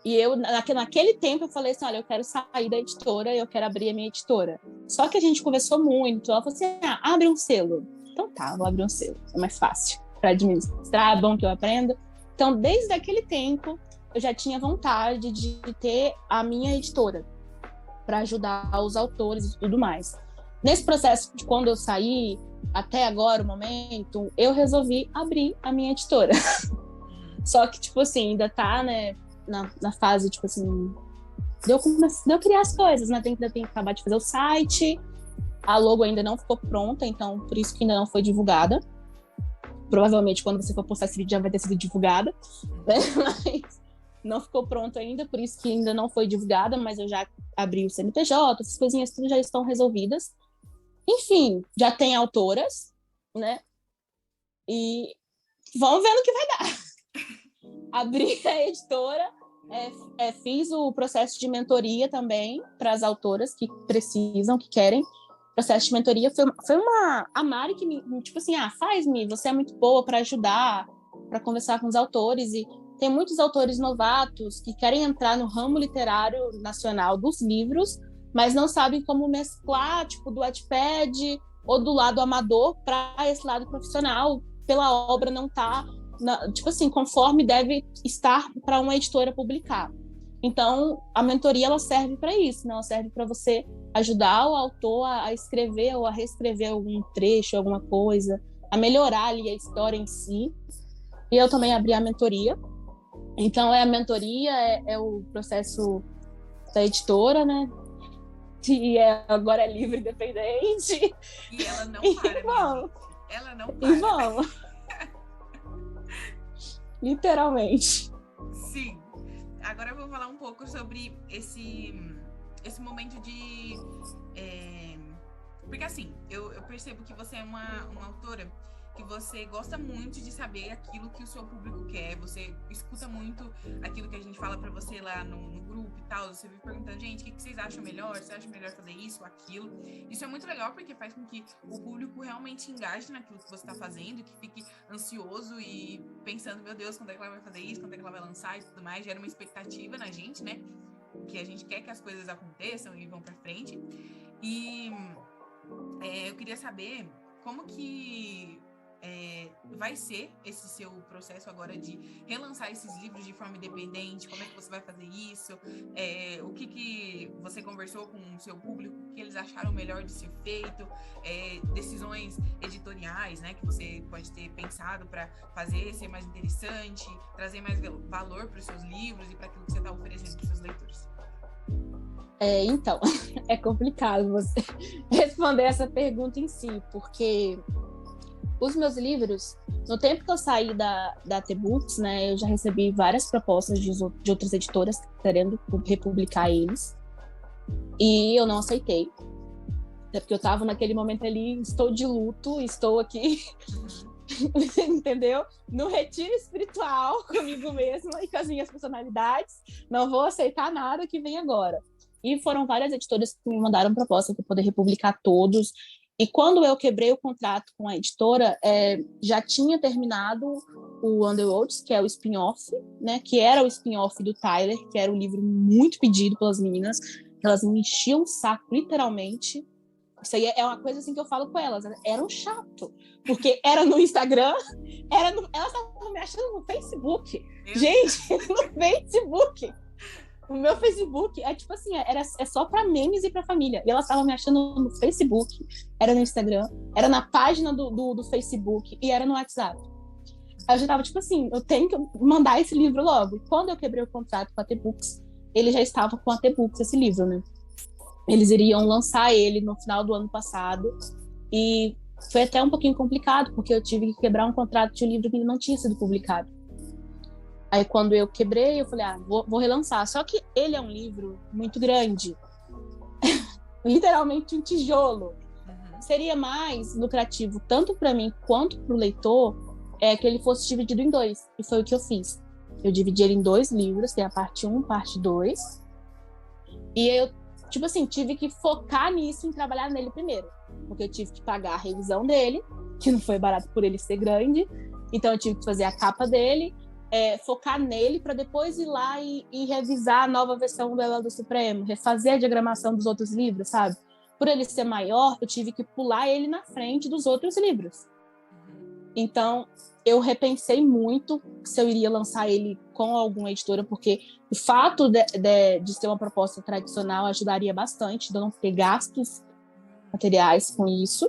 E eu, naquele tempo, eu falei assim, olha, eu quero sair da editora, eu quero abrir a minha editora. Só que a gente conversou muito, ela falou assim, abre um selo. Então tá, vou abrir um selo, é mais fácil para administrar, é bom que eu aprenda. Então, desde aquele tempo, eu já tinha vontade de ter a minha editora para ajudar os autores e tudo mais. Nesse processo de quando eu saí, até agora, o momento, eu resolvi abrir a minha editora. Só que, ainda tá, né, na fase, de eu criar as coisas, né? Ainda tem que acabar de fazer o site, a logo ainda não ficou pronta, então por isso que ainda não foi divulgada. provavelmente quando você for postar esse vídeo já vai ter sido divulgada, né? Mas não ficou pronto ainda, por isso que ainda não foi divulgada, mas eu já abri o CNPJ, essas coisinhas tudo já estão resolvidas. Enfim, já tem autoras, né? E vamos ver no que vai dar. Abri a editora, fiz o processo de mentoria também para as autoras que precisam, que querem. O processo de mentoria foi a Mari que me, tipo assim, faz-me, você é muito boa para ajudar, para conversar com os autores. E tem muitos autores novatos que querem entrar no ramo literário nacional dos livros, mas não sabem como mesclar, tipo, do Wattpad ou do lado amador para esse lado profissional, pela obra não estar, tipo assim, conforme deve estar para uma editora publicar. Então, a mentoria, ela serve para isso, né? Ela serve para você ajudar o autor a escrever ou a reescrever algum trecho, alguma coisa, a melhorar ali a história em si. E eu também abri a mentoria. Então, a mentoria é o processo da editora, né? E agora é livre, independente. E ela não para, vamos. Ela não para. E vamos. Literalmente. Sim. Agora eu vou falar um pouco sobre esse momento de... Porque assim, eu percebo que você é uma autora que você gosta muito de saber aquilo que o seu público quer, você escuta muito aquilo que a gente fala pra você lá no grupo e tal, você vive perguntando, gente, o que vocês acham melhor? Você acha melhor fazer isso, aquilo? Isso é muito legal porque faz com que o público realmente engaje naquilo que você tá fazendo, que fique ansioso e pensando, meu Deus, quando é que ela vai fazer isso, quando é que ela vai lançar e tudo mais, gera uma expectativa na gente, né? Que a gente quer que as coisas aconteçam e vão pra frente. E eu queria saber como que vai ser esse seu processo agora de relançar esses livros de forma independente, como é que você vai fazer isso, o que você conversou com o seu público, o que eles acharam melhor de ser feito, decisões editoriais, né, que você pode ter pensado para fazer ser mais interessante, trazer mais valor para os seus livros e para aquilo que você está oferecendo para os seus leitores. Então, é complicado você responder essa pergunta em si, porque os meus livros, no tempo que eu saí da T-Books, né, eu já recebi várias propostas de outras editoras querendo republicar eles, e eu não aceitei, até porque eu estava naquele momento ali, estou de luto, estou aqui, entendeu? No retiro espiritual comigo mesma e com as minhas personalidades, não vou aceitar nada que vem agora. E foram várias editoras que me mandaram proposta para poder republicar todos. E quando eu quebrei o contrato com a editora, já tinha terminado o Underworlds, que é o spin-off, né? Que era o spin-off do Tyler, que era um livro muito pedido pelas meninas. Elas me enchiam o saco, literalmente. Isso aí é uma coisa assim que eu falo com elas. Era um chato. Porque era no Instagram, elas estavam me achando no Facebook. Gente, no Facebook. O meu Facebook é tipo assim, é só pra memes e pra família. E elas estavam me achando no Facebook, era no Instagram, era na página do Facebook e era no WhatsApp. Aí eu já tava tipo assim, eu tenho que mandar esse livro logo. E quando eu quebrei o contrato com a T-Books, ele já estava com a T-Books, esse livro, né? Eles iriam lançar ele no final do ano passado. E foi até um pouquinho complicado, porque eu tive que quebrar um contrato de um livro que ainda não tinha sido publicado. Aí, quando eu quebrei, eu falei, vou relançar. Só que ele é um livro muito grande. Literalmente um tijolo. Seria mais lucrativo, tanto para mim quanto para o leitor, que ele fosse dividido em 2. E foi o que eu fiz. Eu dividi ele em 2 livros, tem a parte 1, parte 2. E eu, tipo assim, tive que focar nisso, em trabalhar nele primeiro. Porque eu tive que pagar a revisão dele, que não foi barato por ele ser grande. Então, eu tive que fazer a capa dele, focar nele para depois ir lá e revisar a nova versão do Ela do Supremo, refazer a diagramação dos outros livros, sabe? Por ele ser maior, eu tive que pular ele na frente dos outros livros. Então, eu repensei muito se eu iria lançar ele com alguma editora, porque o fato de ser uma proposta tradicional ajudaria bastante, de eu não ter gastos materiais com isso,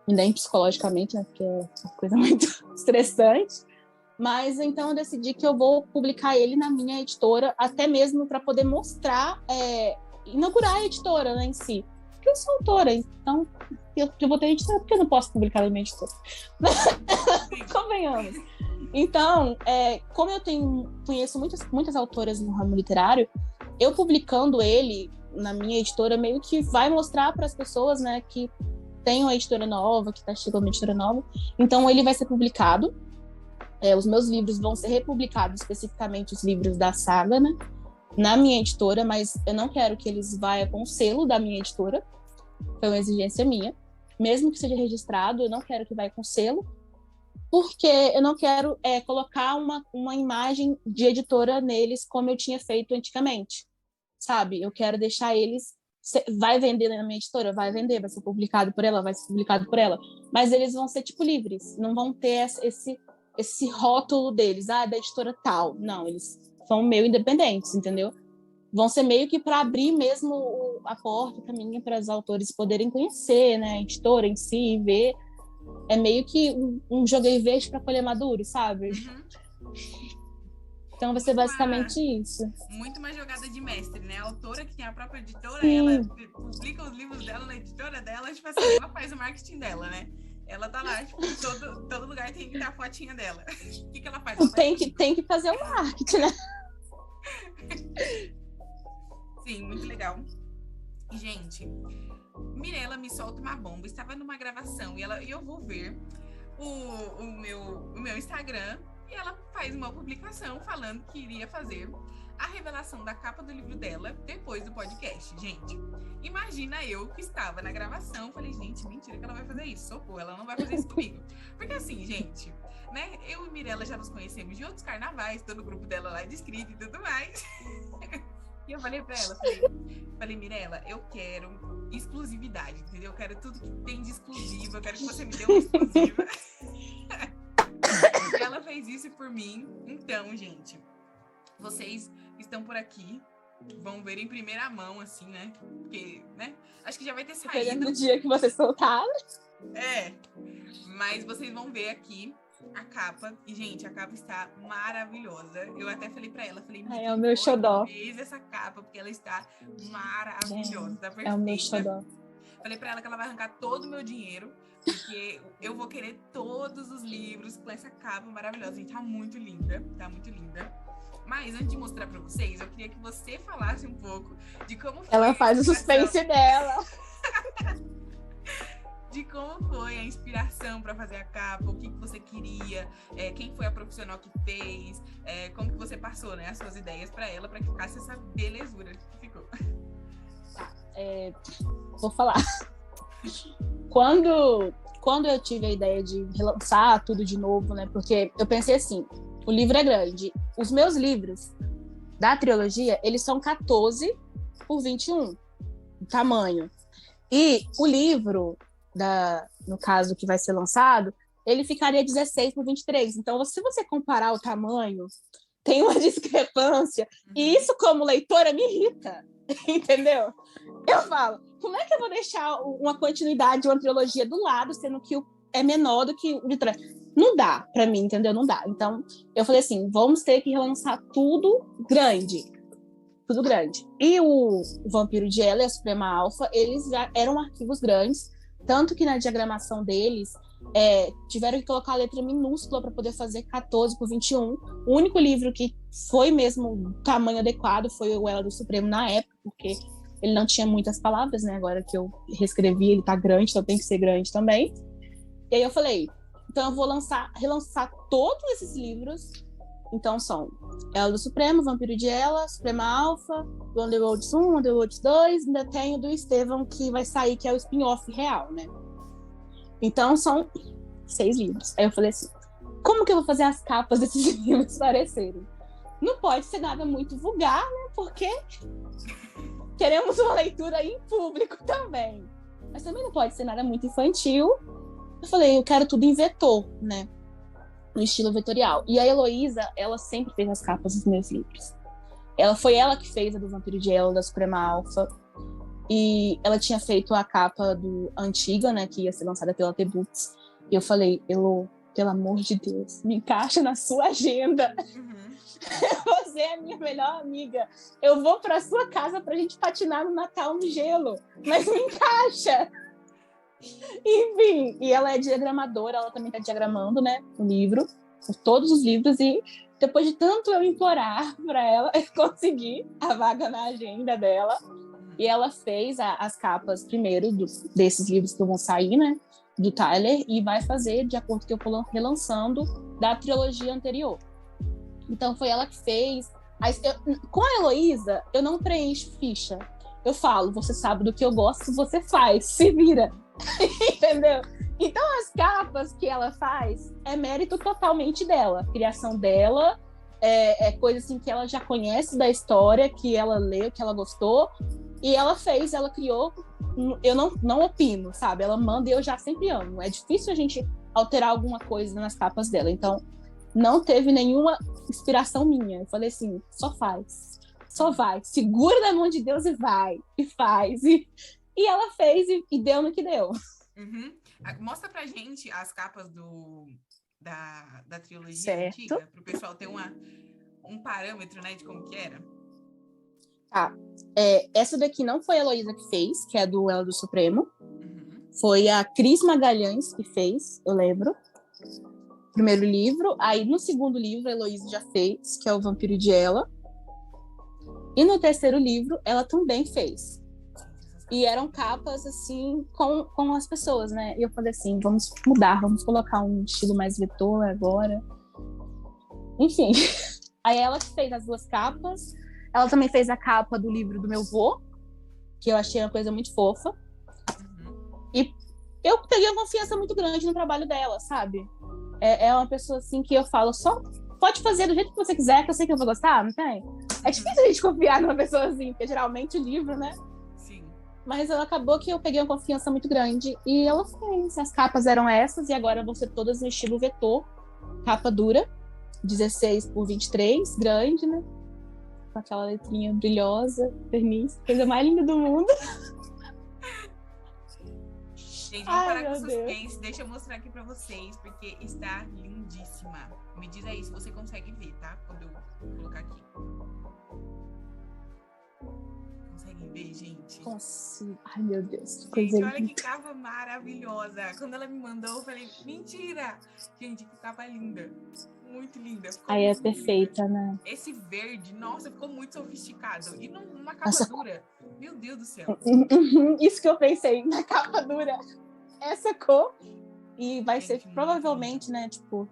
e nem psicologicamente, né? Porque é uma coisa muito estressante. Mas então eu decidi que eu vou publicar ele na minha editora, até mesmo para poder mostrar, inaugurar a editora, né, em si. Porque eu sou autora, então eu vou ter editora, porque eu não posso publicar na minha editora. Convenhamos. Então, como eu conheço muitas autoras no ramo literário, eu publicando ele na minha editora meio que vai mostrar para as pessoas, né, que tem uma editora nova, que está chegando uma editora nova. Então, ele vai ser publicado. Os meus livros vão ser republicados, especificamente os livros da saga, né, na minha editora, mas eu não quero que eles vá com o selo da minha editora. Foi uma exigência minha. Mesmo que seja registrado, eu não quero que vá com selo, porque eu não quero colocar uma imagem de editora neles como eu tinha feito antigamente, sabe? Eu quero deixar eles... Vai vender na minha editora? Vai vender, vai ser publicado por ela, vai ser publicado por ela. Mas eles vão ser, tipo, livres. Não vão ter esse rótulo deles, da editora tal. Não, eles são meio independentes, entendeu? Vão ser meio que para abrir mesmo a porta, o caminho para os autores poderem conhecer, né, a editora em si, ver. É meio que um joguei verde para colher maduro, sabe? Uhum. Então vai ser basicamente isso. Muito uma jogada de mestre, né? A autora que tem a própria editora, Sim. Ela publica os livros dela na editora dela, tipo assim, ela faz o marketing dela, né? Ela tá lá, tipo, todo lugar tem que ter a fotinha dela. O que ela faz? Tem que fazer o marketing, né? Sim, muito legal. Gente, Mirella me solta uma bomba. Estava numa gravação e eu vou ver o meu Instagram e ela faz uma publicação falando que iria fazer a revelação da capa do livro dela depois do podcast. Gente, imagina eu que estava na gravação, falei, gente, mentira que ela vai fazer isso, socorro, ela não vai fazer isso comigo. Porque assim, gente, né, eu e Mirella já nos conhecemos de outros carnavais, tô no grupo dela lá de escrita e tudo mais. E eu falei pra ela, falei, Mirella, eu quero exclusividade, entendeu? Eu quero tudo que tem de exclusivo, eu quero que você me dê uma exclusiva. E ela fez isso por mim. Então, gente, vocês que estão por aqui vão ver em primeira mão, assim, né? Porque, né? Acho que já vai ter saído. No dia que você soltar. Mas vocês vão ver aqui a capa. E, gente, a capa está maravilhosa. Eu até falei pra ela, falei, é o meu xodó. Fez essa capa, porque ela está maravilhosa, tá perfeita. É o meu xodó. Falei pra ela que ela vai arrancar todo o meu dinheiro, porque eu vou querer todos os livros com essa capa maravilhosa. Gente, tá muito linda, tá muito linda. Mas antes de mostrar pra vocês, eu queria que você falasse um pouco de como foi... Ela faz o suspense dela. De como foi a inspiração para fazer a capa, o que você queria, quem foi a profissional que fez, como que você passou, né, as suas ideias para ela, para que ficasse essa belezura que ficou. Vou falar. Quando eu tive a ideia de relançar tudo de novo, né, porque eu pensei assim, o livro é grande. Os meus livros da trilogia, eles são 14 por 21, o tamanho. E o livro... no caso que vai ser lançado, ele ficaria 16 por 23. Então, se você comparar o tamanho, tem uma discrepância. E isso, como leitora, me irrita. Entendeu? Eu falo, como é que eu vou deixar uma continuidade de uma trilogia do lado, sendo que é menor do que o de trás? Não dá pra mim, entendeu? Não dá. Então, eu falei assim, vamos ter que relançar tudo grande. Tudo grande. E o Vampiro de Ela e a Suprema Alfa, eles já eram arquivos grandes, tanto que na diagramação deles tiveram que colocar a letra minúscula para poder fazer 14 por 21. O único livro que foi mesmo o tamanho adequado foi o Ela do Supremo na época, porque ele não tinha muitas palavras, né? Agora que eu reescrevi, ele tá grande, então tem que ser grande também. E aí eu falei, então eu vou relançar todos esses livros. Então são Ela do Supremo, Vampiro de Ela, Suprema Alfa, do Underworlds 1, Underworlds 2, ainda tem o do Estevão que vai sair, que é o spin-off real, né? Então são 6 livros. Aí eu falei assim, como que eu vou fazer as capas desses livros parecerem? Não pode ser nada muito vulgar, né? Porque queremos uma leitura em público também. Mas também não pode ser nada muito infantil. Eu falei, eu quero tudo em vetor, né? No estilo vetorial. E a Heloísa, ela sempre fez as capas dos meus livros. Foi ela que fez a do Vampiro de Ela, da Suprema Alfa. E ela tinha feito a capa do Antiga, né, que ia ser lançada pela T-Books. E eu falei, Elo, pelo amor de Deus, me encaixa na sua agenda. Uhum. Você é a minha melhor amiga. Eu vou pra sua casa pra gente patinar no Natal no gelo. Mas me encaixa. Enfim, e ela é diagramadora, ela também tá diagramando, né, o livro, todos os livros, e depois de tanto eu implorar para ela, eu consegui a vaga na agenda dela, e ela fez as capas primeiro desses livros que vão sair, né, do Tyler, e vai fazer de acordo com o que eu for relançando da trilogia anterior. Então foi ela que fez. Com a Heloísa, eu não preencho ficha. Eu falo, você sabe do que eu gosto, você faz, se vira. Entendeu? Então as capas que ela faz é mérito totalmente dela. A criação dela é coisa assim que ela já conhece da história, que ela leu, que ela gostou. E ela fez, ela criou. Eu não opino, sabe? Ela manda e eu já sempre amo. É difícil a gente alterar alguma coisa nas capas dela. Então, não teve nenhuma inspiração minha. Eu falei assim, só faz. Só vai. Segura na mão de Deus e vai. E faz. E ela fez e deu no que deu. Uhum. Mostra pra gente as capas da trilogia certo. Antiga, pro pessoal ter um parâmetro, né, de como que era. Tá. Essa daqui não foi a Heloísa que fez, que é do Ela do Supremo. Uhum. Foi a Cris Magalhães que fez, eu lembro. Primeiro livro. Aí, no segundo livro, a Heloísa já fez, que é o Vampiro de Ela. E no terceiro livro, ela também fez. E eram capas, assim, com as pessoas, né? E eu falei assim, vamos mudar, vamos colocar um estilo mais vetor agora. Enfim. Aí ela que fez as duas capas. Ela também fez a capa do livro do meu vô, que eu achei uma coisa muito fofa. Uhum. E eu peguei uma confiança muito grande no trabalho dela, sabe? É uma pessoa, assim, que eu falo, só pode fazer do jeito que você quiser, que eu sei que eu vou gostar, não tem? É difícil a gente confiar numa pessoa assim, porque geralmente o livro, né? Sim. Mas ela acabou que eu peguei uma confiança muito grande e ela fez. As capas eram essas e agora vão ser todas no estilo vetor, capa dura, 16x23, grande, né? Com aquela letrinha brilhosa, verniz, coisa mais linda do mundo. Gente, vamos parar com o suspense. Deixa eu mostrar aqui pra vocês, porque está lindíssima. Me diz aí se você consegue ver, tá? Quando eu colocar aqui. Conseguem ver, gente? Consigo. Ai, meu Deus. Gente, olha que capa maravilhosa. Quando ela me mandou, eu falei, mentira! Gente, que capa linda. Muito linda. Aí é perfeita, linda. né? Esse verde, nossa, ficou muito sofisticado. E numa capa dura. Meu Deus do céu. Isso que eu pensei, na capa dura. Essa cor. E vai ser, provavelmente, né, tipo,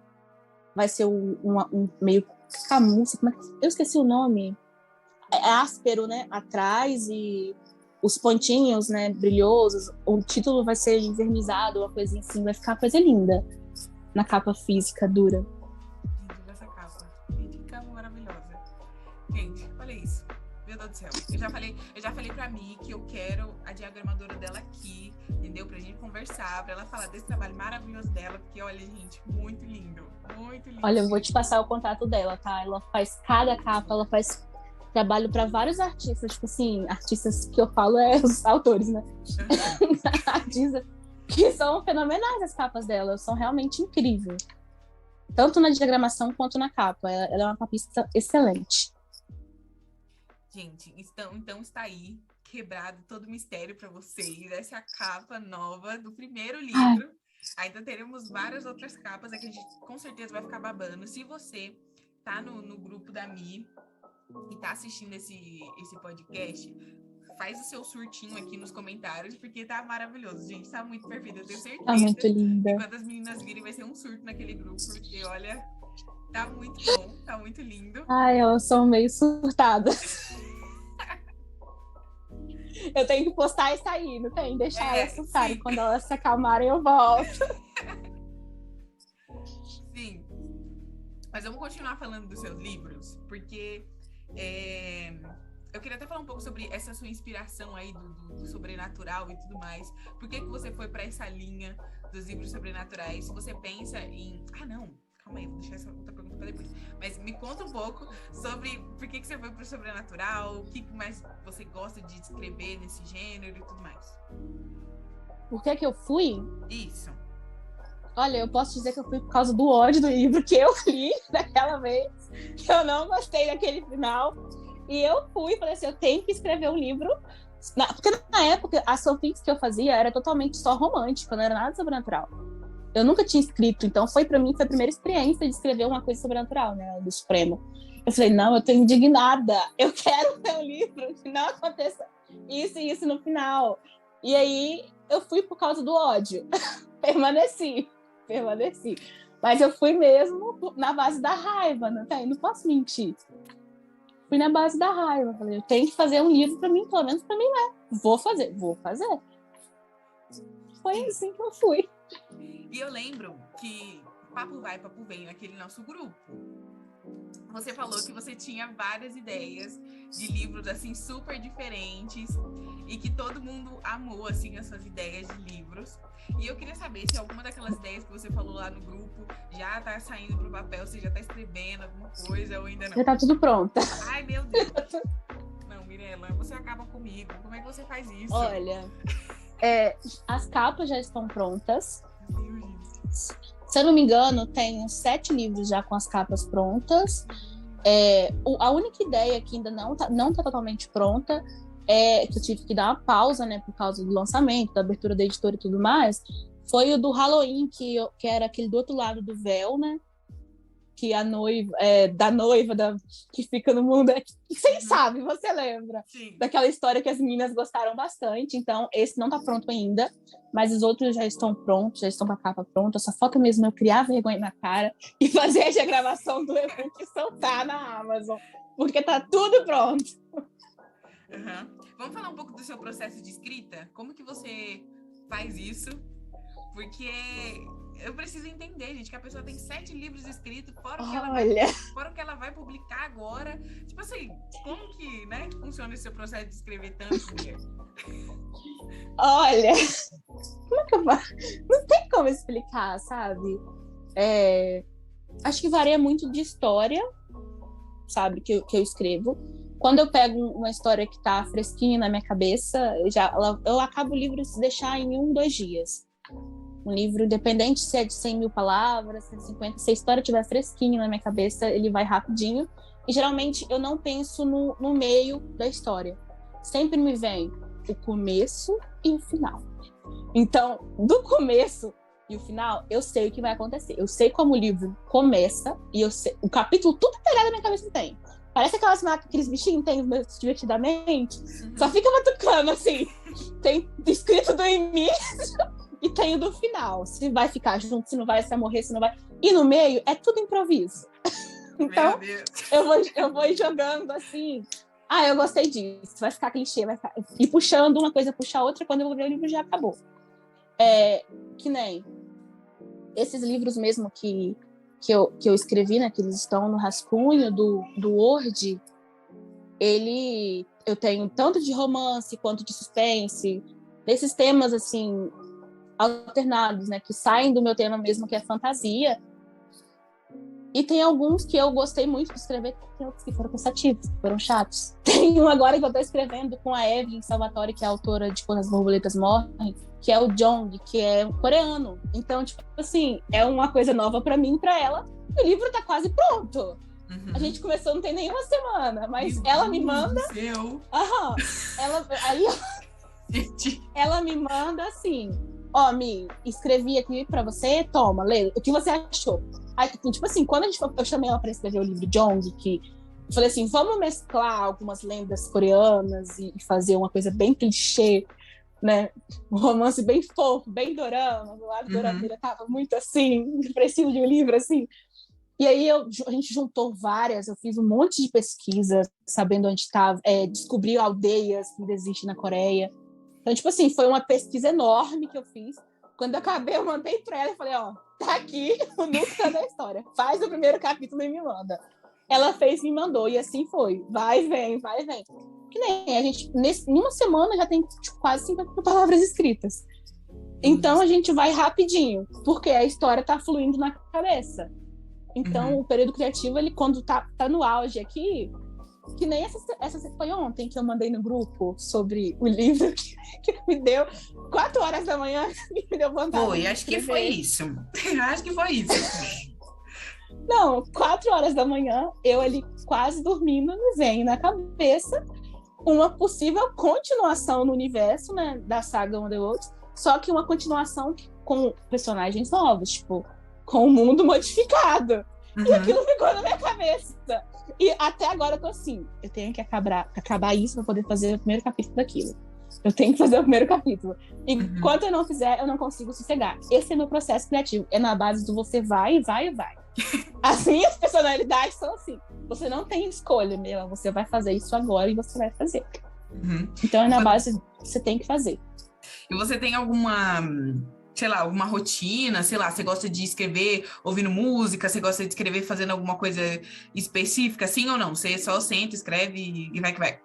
vai ser um meio camurça. Eu esqueci o nome. É áspero, né, atrás e os pontinhos, né, brilhosos. O título vai ser envernizado, uma coisinha assim. Vai ficar uma coisa linda na capa física dura. Gente, olha essa capa. Gente, que capa maravilhosa. Gente, olha isso. Meu Deus do céu. Eu já falei pra mim que eu quero a diagramadora dela aqui, entendeu? Pra gente conversar, pra ela falar desse trabalho maravilhoso dela, porque, olha, gente, muito lindo. Muito lindo. Olha, eu vou te passar o contato dela, tá? Ela faz cada capa, ela faz trabalho para vários artistas, tipo assim, artistas que eu falo os autores, né? Artistas que são fenomenais as capas dela, são realmente incríveis. Tanto na diagramação quanto na capa. Ela é uma capista excelente. Gente, então está aí, quebrado todo o mistério para vocês. Essa é a capa nova do primeiro livro. Ainda teremos várias outras capas, que a gente com certeza vai ficar babando. Se você tá no grupo da Mi e tá assistindo esse podcast, faz o seu surtinho aqui nos comentários, porque tá maravilhoso, gente. Tá muito perfeito, eu tenho certeza. Tá muito linda. E quando as meninas virem, vai ser um surto naquele grupo, porque, olha, tá muito bom, tá muito lindo. Ai, elas são meio surtadas. Eu tenho que postar e sair, não tem? Deixar elas surtarem. Quando elas se acalmarem, eu volto. Sim. Mas vamos continuar falando dos seus livros, porque eu queria até falar um pouco sobre essa sua inspiração aí do sobrenatural e tudo mais. Por que você foi para essa linha dos livros sobrenaturais? Se você pensa em... Calma aí, vou deixar essa outra pergunta para depois. Mas me conta um pouco sobre por que você foi pro sobrenatural, o que mais você gosta de escrever nesse gênero e tudo mais. Por que eu fui? Isso. Olha, eu posso dizer que eu fui por causa do ódio do livro que eu li daquela vez, que eu não gostei daquele final. E eu fui e falei assim, eu tenho que escrever um livro Porque na época, as fanfics que eu fazia era totalmente só romântica, não era nada sobrenatural. Eu nunca tinha escrito, então pra mim foi a primeira experiência de escrever uma coisa sobrenatural, né, do Supremo. Eu falei, não, eu tô indignada, eu quero ler um livro que não aconteça isso e isso no final. E aí eu fui por causa do ódio. Permaneci. Mas eu fui mesmo na base da raiva, não posso mentir. Fui na base da raiva, falei, eu tenho que fazer um livro pra mim, pelo menos pra mim, né? Vou fazer. Foi assim que eu fui. E eu lembro que Papo Vai, Papo Vem, naquele nosso grupo, você falou que você tinha várias ideias de livros, assim, super diferentes e que todo mundo amou, assim, as suas ideias de livros. E eu queria saber se alguma daquelas ideias que você falou lá no grupo já tá saindo pro papel, você já tá escrevendo alguma coisa ou ainda não? Já tá tudo pronto. Ai, meu Deus. Não, Mirella, você acaba comigo. Como é que você faz isso? Olha, as capas já estão prontas. Se eu não me engano, tem uns 7 livros já com as capas prontas. A única ideia que ainda não tá totalmente pronta é que eu tive que dar uma pausa, né, por causa do lançamento, da abertura da editora e tudo mais, foi o do Halloween, que era aquele do outro lado do véu, né? Que a noiva, que fica no mundo, vocês sabem, você lembra? Sim. Daquela história que as meninas gostaram bastante. Então, esse não tá pronto ainda, mas os outros já estão prontos, já estão com a capa pronta. Só falta mesmo eu criar vergonha na cara e fazer a diagramação do e-book e soltar na Amazon, porque tá tudo pronto. Uhum. Vamos falar um pouco do seu processo de escrita? Como que você faz isso? Porque eu preciso entender, gente, que a pessoa tem 7 livros escritos, fora o que ela vai publicar agora. Tipo assim, como que, né, funciona esse seu processo de escrever tanto, mulher? Olha, como é que eu faço? Não tem como explicar, sabe? Acho que varia muito de história, sabe, que eu escrevo. Quando eu pego uma história que tá fresquinha na minha cabeça, eu acabo o livro se deixar em 1-2 dias. Um livro, independente se é de 100 mil palavras, 150, se a história estiver fresquinha na minha cabeça, ele vai rapidinho. E geralmente eu não penso no meio da história. Sempre me vem o começo e o final. Então, do começo e o final, eu sei o que vai acontecer. Eu sei como o livro começa e eu sei o capítulo, tudo detalhado na minha cabeça tem. Parece aqueles bichinhos tem divertidamente. Só fica batucando, assim. Tem escrito do início e tem o do final. Se vai ficar junto, se não vai, se vai morrer, se não vai. E no meio, é tudo improviso. Então, eu vou jogando assim. Eu gostei disso. Vai ficar clichê, vai ficar... E puxando uma coisa, puxa a outra. Quando eu vou ver o livro, já acabou. Que nem esses livros mesmo que eu escrevi, né, que eles estão no rascunho do Word, eu tenho tanto de romance quanto de suspense, desses temas, assim, alternados, né, que saem do meu tema mesmo, que é fantasia. E tem alguns que eu gostei muito de escrever, tem outros que foram cansativos, que foram chatos. Tem um agora que eu tô escrevendo com a Evelyn Salvatore, que é a autora de Quando as Borboletas Morrem, que é o Jong, que é um coreano. Então, tipo assim, é uma coisa nova pra mim e pra ela. O livro tá quase pronto. Uhum. A gente começou não tem nenhuma semana, mas ela me manda... Ela me manda assim... Mi, escrevi aqui pra você, toma, lê, o que você achou? Aí, tipo assim, quando eu chamei ela pra escrever o livro Jong, que eu falei assim, vamos mesclar algumas lendas coreanas e fazer uma coisa bem clichê, né? Um romance bem fofo, bem dorama, do lado dorameira tava muito assim, preciso de um livro assim. E aí a gente juntou várias, eu fiz um monte de pesquisa, sabendo onde estava, descobri aldeias que ainda existem na Coreia. Então, tipo assim, foi uma pesquisa enorme que eu fiz. Quando eu acabei, eu mandei pra ela e falei, tá aqui o núcleo da história. Faz o primeiro capítulo e me manda. Ela fez e me mandou, e assim foi. Vai, vem. Que nem a gente, em uma semana, já tem quase 50 palavras escritas. Então, a gente vai rapidinho, porque a história tá fluindo na cabeça. Então, o período criativo, ele quando tá no auge aqui... Que nem essa foi ontem que eu mandei no grupo sobre o livro que me deu 4 horas da manhã, me deu vontade. Foi, acho que foi isso. Não, 4 horas da manhã, eu ali quase dormindo, me vem na cabeça uma possível continuação no universo, né, da saga Underworld, só que uma continuação com personagens novos, tipo, com o mundo modificado. E aquilo ficou na minha cabeça. E até agora eu tô assim, eu tenho que acabar isso pra poder fazer o primeiro capítulo daquilo. Eu tenho que fazer o primeiro capítulo. Enquanto eu não fizer, eu não consigo sossegar. Esse é meu processo criativo. É na base do você vai. As minhas personalidades são assim. Você não tem escolha, meu. Você vai fazer isso agora e você vai fazer. Então é na base, você tem que fazer. E você tem alguma, sei lá, alguma rotina? Sei lá, você gosta de escrever ouvindo música? Você gosta de escrever fazendo alguma coisa específica, sim ou não? Você só senta, escreve e vai que vai?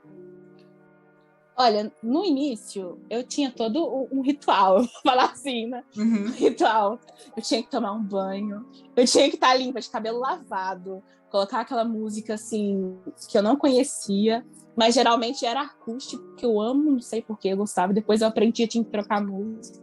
Olha, no início, eu tinha todo um ritual, vou falar assim, né? Ritual. Eu tinha que tomar um banho, eu tinha que estar limpa, de cabelo lavado, colocar aquela música, assim, que eu não conhecia, mas geralmente era acústico, que eu amo, não sei porquê, eu gostava. Depois eu aprendi, eu tinha que trocar música.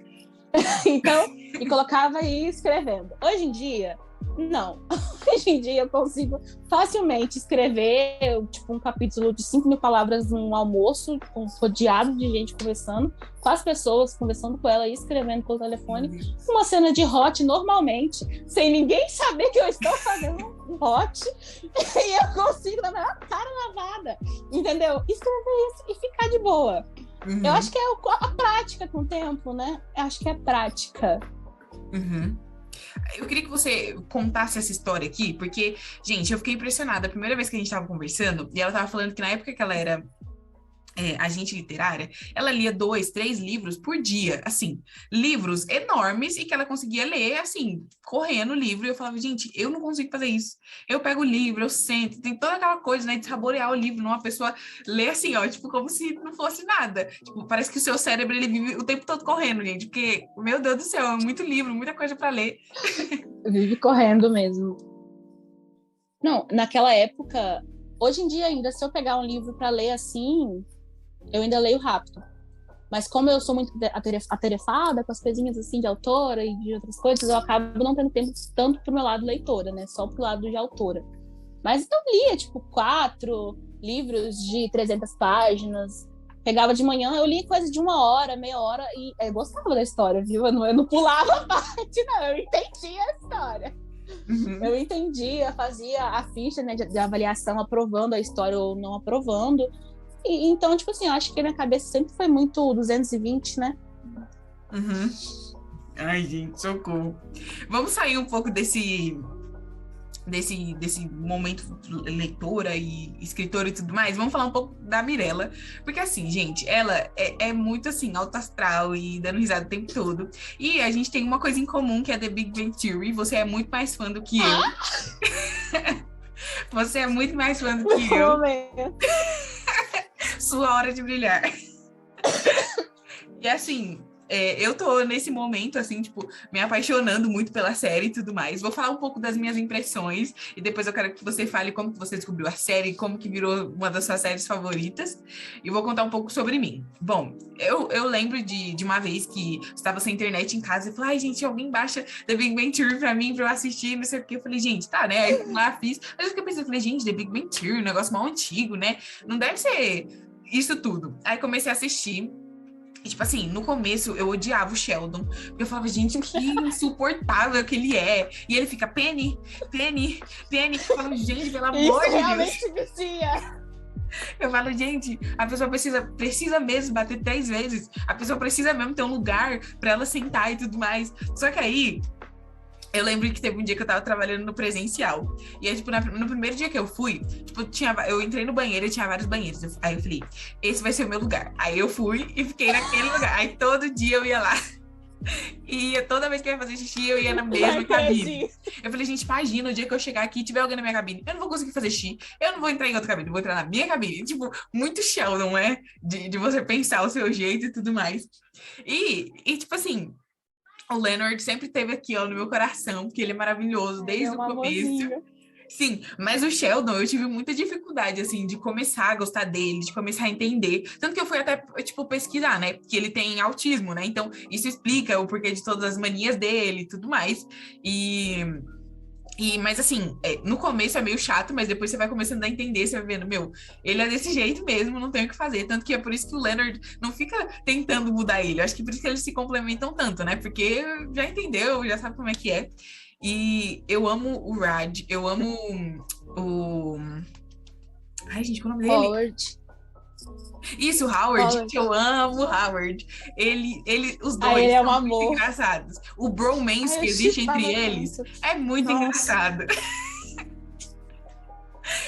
Então, e colocava aí escrevendo. Hoje em dia, não. Hoje em dia eu consigo facilmente escrever tipo um capítulo de 5.000 palavras num almoço, rodeado de gente conversando, com as pessoas, conversando com ela e escrevendo pelo telefone, uma cena de hot normalmente, sem ninguém saber que eu estou fazendo um hot, e eu consigo, na minha cara lavada, entendeu? Escrever isso e ficar de boa. Eu acho que é a prática com o tempo, né? Eu acho que é prática. Eu queria que você contasse essa história aqui, porque, gente, eu fiquei impressionada. A primeira vez que a gente estava conversando, e ela estava falando que na época que ela era agente literária, ela lia 2, 3 livros por dia, assim, livros enormes, e que ela conseguia ler, assim, correndo o livro, e eu falava, gente, eu não consigo fazer isso. Eu pego o livro, eu sento, tem toda aquela coisa, né, de saborear o livro, uma pessoa lê assim, ó, tipo, como se não fosse nada. Tipo, parece que o seu cérebro, ele vive o tempo todo correndo, gente, porque, meu Deus do céu, é muito livro, muita coisa para ler. Vive correndo mesmo. Não, naquela época, hoje em dia ainda, se eu pegar um livro para ler assim, eu ainda leio rápido. Mas como eu sou muito atarefada com as coisinhas assim de autora e de outras coisas, eu acabo não tendo tempo tanto pro meu lado leitora, né? Só pro lado de autora. Mas eu lia, tipo, 4 livros de 300 páginas. Pegava de manhã, eu lia coisa de 1 hora, meia hora, e eu gostava da história, viu? Eu não pulava a parte, não. Eu entendia a história. Eu entendia, fazia a ficha, né, de avaliação, aprovando a história ou não aprovando. Então, tipo assim, eu acho que a minha cabeça sempre foi muito 220, né? Ai, gente, socorro. Vamos sair um pouco desse momento leitora e escritora e tudo mais. Vamos falar um pouco da Mirella. Porque, assim, gente, ela é muito, assim, alto astral e dando risada o tempo todo. E a gente tem uma coisa em comum, que é The Big Bang Theory. Você é muito mais fã do que eu. Você é muito mais fã do que eu. Sua hora de brilhar. E assim, eu tô nesse momento, assim, tipo, me apaixonando muito pela série e tudo mais. Vou falar um pouco das minhas impressões e depois eu quero que você fale como que você descobriu a série, como que virou uma das suas séries favoritas. E vou contar um pouco sobre mim. Bom, eu lembro de uma vez que estava sem internet em casa e falei, ai, gente, alguém baixa The Big Bang Theory pra mim, pra eu assistir, não sei o quê. Eu falei, gente, tá, né? Aí lá fiz. Mas eu fiquei pensando, falei, gente, The Big Bang Theory, um negócio mal antigo, né? Não deve ser isso tudo. Aí comecei a assistir. E, tipo assim, no começo eu odiava o Sheldon. Porque eu falava, gente, que insuportável que ele é. E ele fica, Penny. Eu falo, gente, pelo amor de Deus. Isso realmente vicia. Eu falo, gente, a pessoa precisa mesmo bater 3 vezes. A pessoa precisa mesmo ter um lugar pra ela sentar e tudo mais. Só que aí, eu lembro que teve um dia que eu tava trabalhando no presencial. E aí, tipo, no primeiro dia que eu fui, tipo, eu entrei no banheiro e tinha vários banheiros. Aí eu falei, esse vai ser o meu lugar. Aí eu fui e fiquei naquele lugar. Aí todo dia eu ia lá. E toda vez que eu ia fazer xixi, eu ia na mesma cabine. Eu falei, gente, imagina o dia que eu chegar aqui e tiver alguém na minha cabine. Eu não vou conseguir fazer xixi. Eu não vou entrar em outra cabine, eu vou entrar na minha cabine. Tipo, muito Sheldon, né? De você pensar o seu jeito e tudo mais. E tipo assim, o Leonard sempre esteve aqui, ó, no meu coração, porque ele é maravilhoso desde o começo. Amorzinho. Sim, mas o Sheldon, eu tive muita dificuldade, assim, de começar a gostar dele, de começar a entender. Tanto que eu fui até, tipo, pesquisar, né? Porque ele tem autismo, né? Então, isso explica o porquê de todas as manias dele e tudo mais. E Mas assim, no começo é meio chato, mas depois você vai começando a entender, você vai vendo, ele é desse jeito mesmo, não tem o que fazer. Tanto que é por isso que o Leonard não fica tentando mudar ele. Eu acho que por isso que eles se complementam tanto, né? Porque já entendeu, já sabe como é que é. E eu amo o Raj, eu amo o... Ai, gente, qual é o nome dele? Howard. Isso, Howard. Gente, eu amo o Howard. Os dois ele é um são amor. muito engraçados. O bromance que existe entre eles é muito engraçado.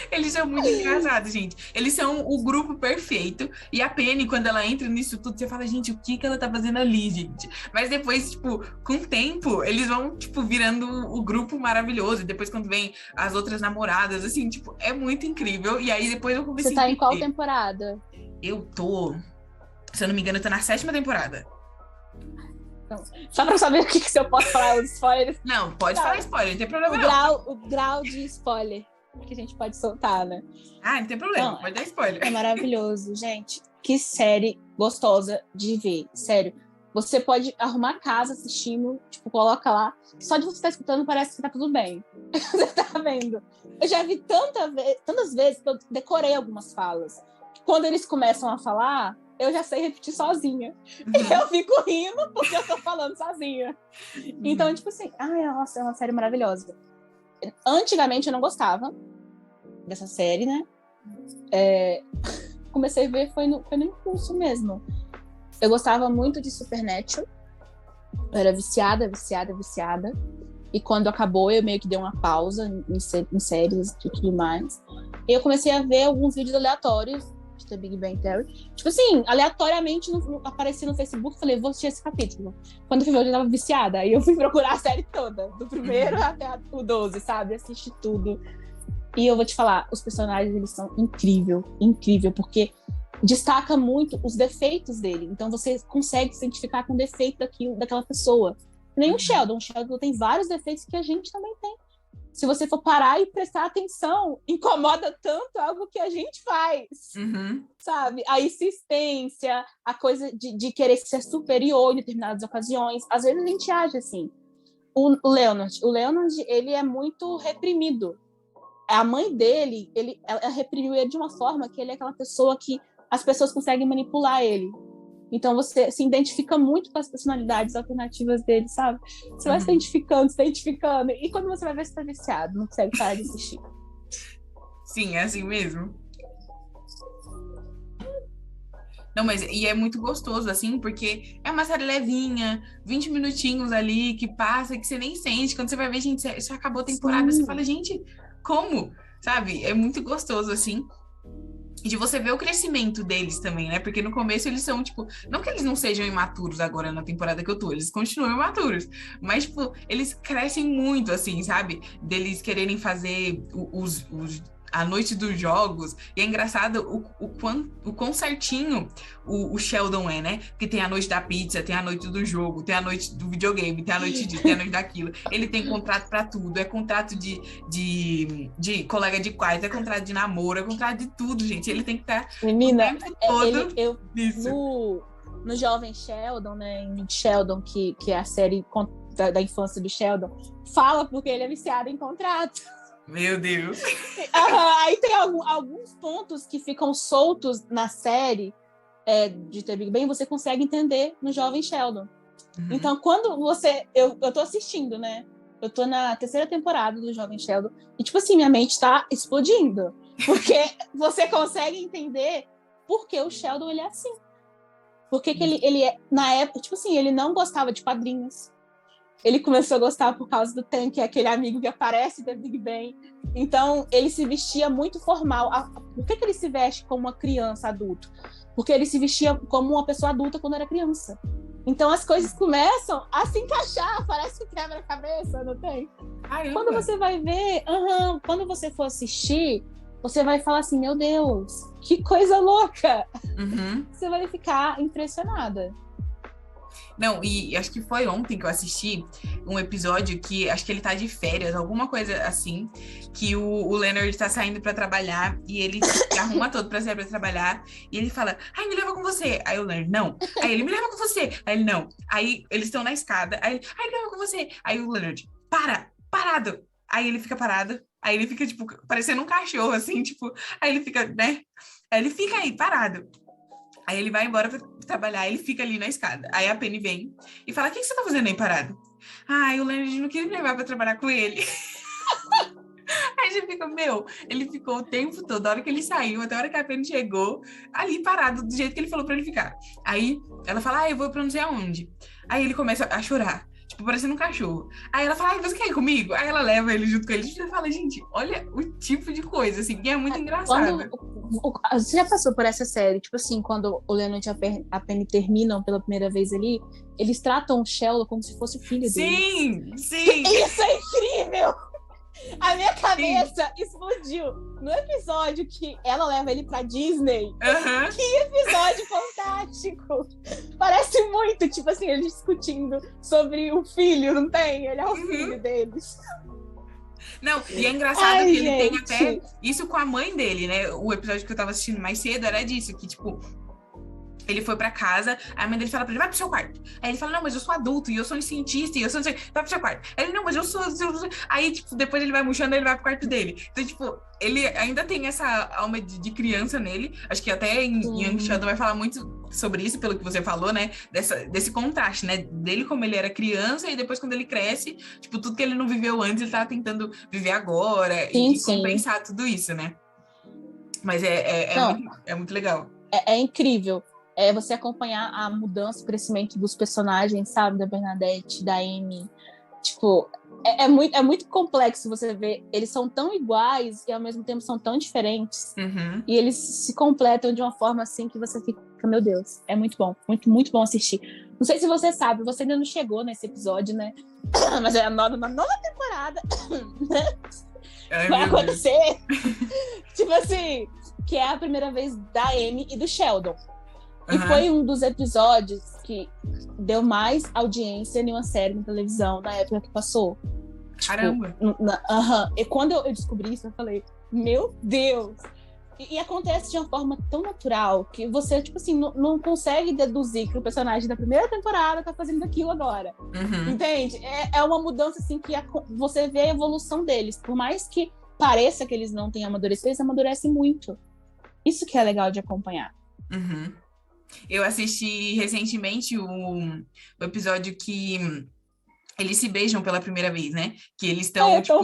Eles são muito engraçados, gente. Eles são o grupo perfeito. E a Penny, quando ela entra nisso tudo, você fala, gente, o que ela tá fazendo ali, gente? Mas depois, tipo, com o tempo, eles vão, tipo, virando o grupo maravilhoso. E depois, quando vem as outras namoradas, assim, tipo, é muito incrível. E aí, depois eu comecei Você tá em qual temporada? Eu tô... Se eu não me engano, eu tô na 7ª temporada. Não. Só pra saber o que eu posso falar, os spoilers. Não, pode falar spoiler, não tem problema não. O grau de spoiler que a gente pode soltar, né? Não tem problema, pode dar spoiler. É maravilhoso, gente. Que série gostosa de ver, sério. Você pode arrumar casa assistindo, tipo, coloca lá. Só de você estar escutando parece que tá tudo bem. Você tá vendo? Eu já vi tantas vezes que eu decorei algumas falas. Quando eles começam a falar, eu já sei repetir sozinha. E eu fico rindo porque eu tô falando sozinha. Então, tipo assim, nossa, é uma série maravilhosa. Antigamente eu não gostava dessa série, né? Comecei a ver, foi no impulso mesmo. Eu gostava muito de Supernatural. Eu era viciada. E quando acabou, eu meio que dei uma pausa em séries e tudo mais. E eu comecei a ver alguns vídeos aleatórios de The Big Bang Theory. Tipo assim, aleatoriamente apareci no Facebook e falei, vou assistir esse capítulo. Quando eu fui ver, eu já tava viciada. Aí eu fui procurar a série toda, do primeiro até o 12, sabe? Assisti tudo. E eu vou te falar, os personagens, eles são incrível, porque destaca muito os defeitos dele. Então você consegue se identificar com o defeito daquela pessoa. Nem o Sheldon tem vários defeitos que a gente também tem. Se você for parar e prestar atenção, incomoda tanto algo que a gente faz, sabe? A insistência, a coisa de querer ser superior em determinadas ocasiões. Às vezes a gente age assim. O Leonard, ele é muito reprimido. A mãe dele, ela reprimiu ele de uma forma que ele é aquela pessoa que as pessoas conseguem manipular ele. Então você se identifica muito com as personalidades alternativas dele, sabe? Você vai se identificando. E quando você vai ver, você tá viciado, não consegue parar de assistir. Sim, é assim mesmo. Não, mas e é muito gostoso, assim, porque é uma série levinha, 20 minutinhos ali, que passa, que você nem sente. Quando você vai ver, gente, já acabou a temporada, você fala, gente, como? Sabe? É muito gostoso, assim. E de você ver o crescimento deles também, né? Porque no começo eles são, tipo... Não que eles não sejam imaturos agora na temporada que eu tô. Eles continuam imaturos. Mas, tipo, eles crescem muito, assim, sabe? Deles quererem fazer a noite dos jogos. E é engraçado o quão certinho o Sheldon é, né? Porque tem a noite da pizza, tem a noite do jogo, tem a noite do videogame, tem a noite disso, tem a noite daquilo. Ele tem contrato pra tudo. É contrato de colega de quarto, é contrato de namoro, é contrato de tudo, gente. Ele tem que estar Menina, o tempo todo no Jovem Sheldon, né? Em Sheldon, que é a série da infância do Sheldon, fala porque ele é viciado em contrato. Meu Deus. Aí tem alguns pontos que ficam soltos na série de The Big Bang, você consegue entender no Jovem Sheldon. Então, quando você... Eu tô assistindo, né? Eu tô na 3ª temporada do Jovem Sheldon. E, tipo assim, minha mente tá explodindo. Porque você consegue entender por que o Sheldon, ele é assim. Porque que ele é... Na época, tipo assim, ele não gostava de quadrinhos. Ele começou a gostar por causa do Tan, que é aquele amigo que aparece da Big Bang. Então, ele se vestia muito formal. Por que ele se veste como uma criança adulta? Porque ele se vestia como uma pessoa adulta quando era criança. Então, as coisas começam a se encaixar. Parece que quebra-cabeça, não tem? Caramba. Quando você vai ver... quando você for assistir, você vai falar assim, meu Deus, que coisa louca! Você vai ficar impressionada. Não, e acho que foi ontem que eu assisti um episódio que acho que ele tá de férias, alguma coisa assim, que o Leonard tá saindo pra trabalhar e ele se arruma todo pra sair pra trabalhar e ele fala, ai, me leva com você. Aí o Leonard, não. Aí ele, me leva com você. Aí ele, não. Aí eles estão na escada. Aí ele, ai, me leva com você. Aí o Leonard, parado. aí ele fica parado, aí ele fica, tipo, parecendo um cachorro, assim, tipo, aí ele fica, né? Aí ele fica aí, parado. Aí ele vai embora pra trabalhar, ele fica ali na escada. Aí a Penny vem e fala, o que você tá fazendo aí parado? O Leonard não queria me levar pra trabalhar com ele. Aí a gente fica, ele ficou o tempo todo, da hora que ele saiu, até a hora que a Penny chegou, ali parado, do jeito que ele falou pra ele ficar. Aí ela fala, eu vou pra não sei aonde. Aí ele começa a chorar, tipo, parecendo um cachorro. Aí ela fala, você quer ir comigo? Aí ela leva ele junto com ele. E fala, gente, olha o tipo de coisa, assim, que é muito engraçado. Você já passou por essa série? Tipo assim, quando o Leonard e a Penny terminam pela primeira vez ali, eles tratam o Sheldon como se fosse o filho dele. Sim! Isso é incrível! A minha cabeça explodiu no episódio que ela leva ele pra Disney. Uhum. Que episódio fantástico! Parece muito, tipo assim, eles discutindo sobre o filho, não tem? Ele é o filho deles. Não, e é engraçado que ele tem até isso com a mãe dele, né? O episódio que eu tava assistindo mais cedo era disso, que, tipo, ele foi pra casa, aí a mãe dele fala pra ele, vai pro seu quarto. Aí ele fala, não, mas eu sou adulto, e eu sou um cientista, e eu sou... Vai pro seu quarto. Aí ele, não, mas eu sou... Aí, tipo, depois ele vai murchando, ele vai pro quarto dele. Então, tipo, ele ainda tem essa alma de criança nele. Acho que até em Young Sheldon vai falar muito sobre isso, pelo que você falou, né? Desse contraste, né? Dele como ele era criança, e depois quando ele cresce, tipo, tudo que ele não viveu antes, ele tá tentando viver agora, e compensar tudo isso, né? Mas é muito legal. É incrível. Você acompanhar a mudança, o crescimento dos personagens, sabe? Da Bernadette, da Amy. Tipo, é muito complexo você ver. Eles são tão iguais e, ao mesmo tempo, são tão diferentes. Uhum. E eles se completam de uma forma, assim, que você fica... Meu Deus, é muito bom. Muito, muito bom assistir. Não sei se você sabe, você ainda não chegou nesse episódio, né? Mas é a nova temporada. Vai acontecer. Tipo assim, que é a primeira vez da Amy e do Sheldon. E foi um dos episódios que deu mais audiência em uma série na televisão na época que passou. Caramba! Tipo, E quando eu descobri isso, eu falei, meu Deus! E acontece de uma forma tão natural que você, tipo assim, não consegue deduzir que o personagem da primeira temporada tá fazendo aquilo agora. Entende? É uma mudança, assim, que você vê a evolução deles. Por mais que pareça que eles não tenham amadurecido, eles amadurecem muito. Isso que é legal de acompanhar. Eu assisti recentemente o episódio que eles se beijam pela primeira vez, né? Que eles estão, tipo,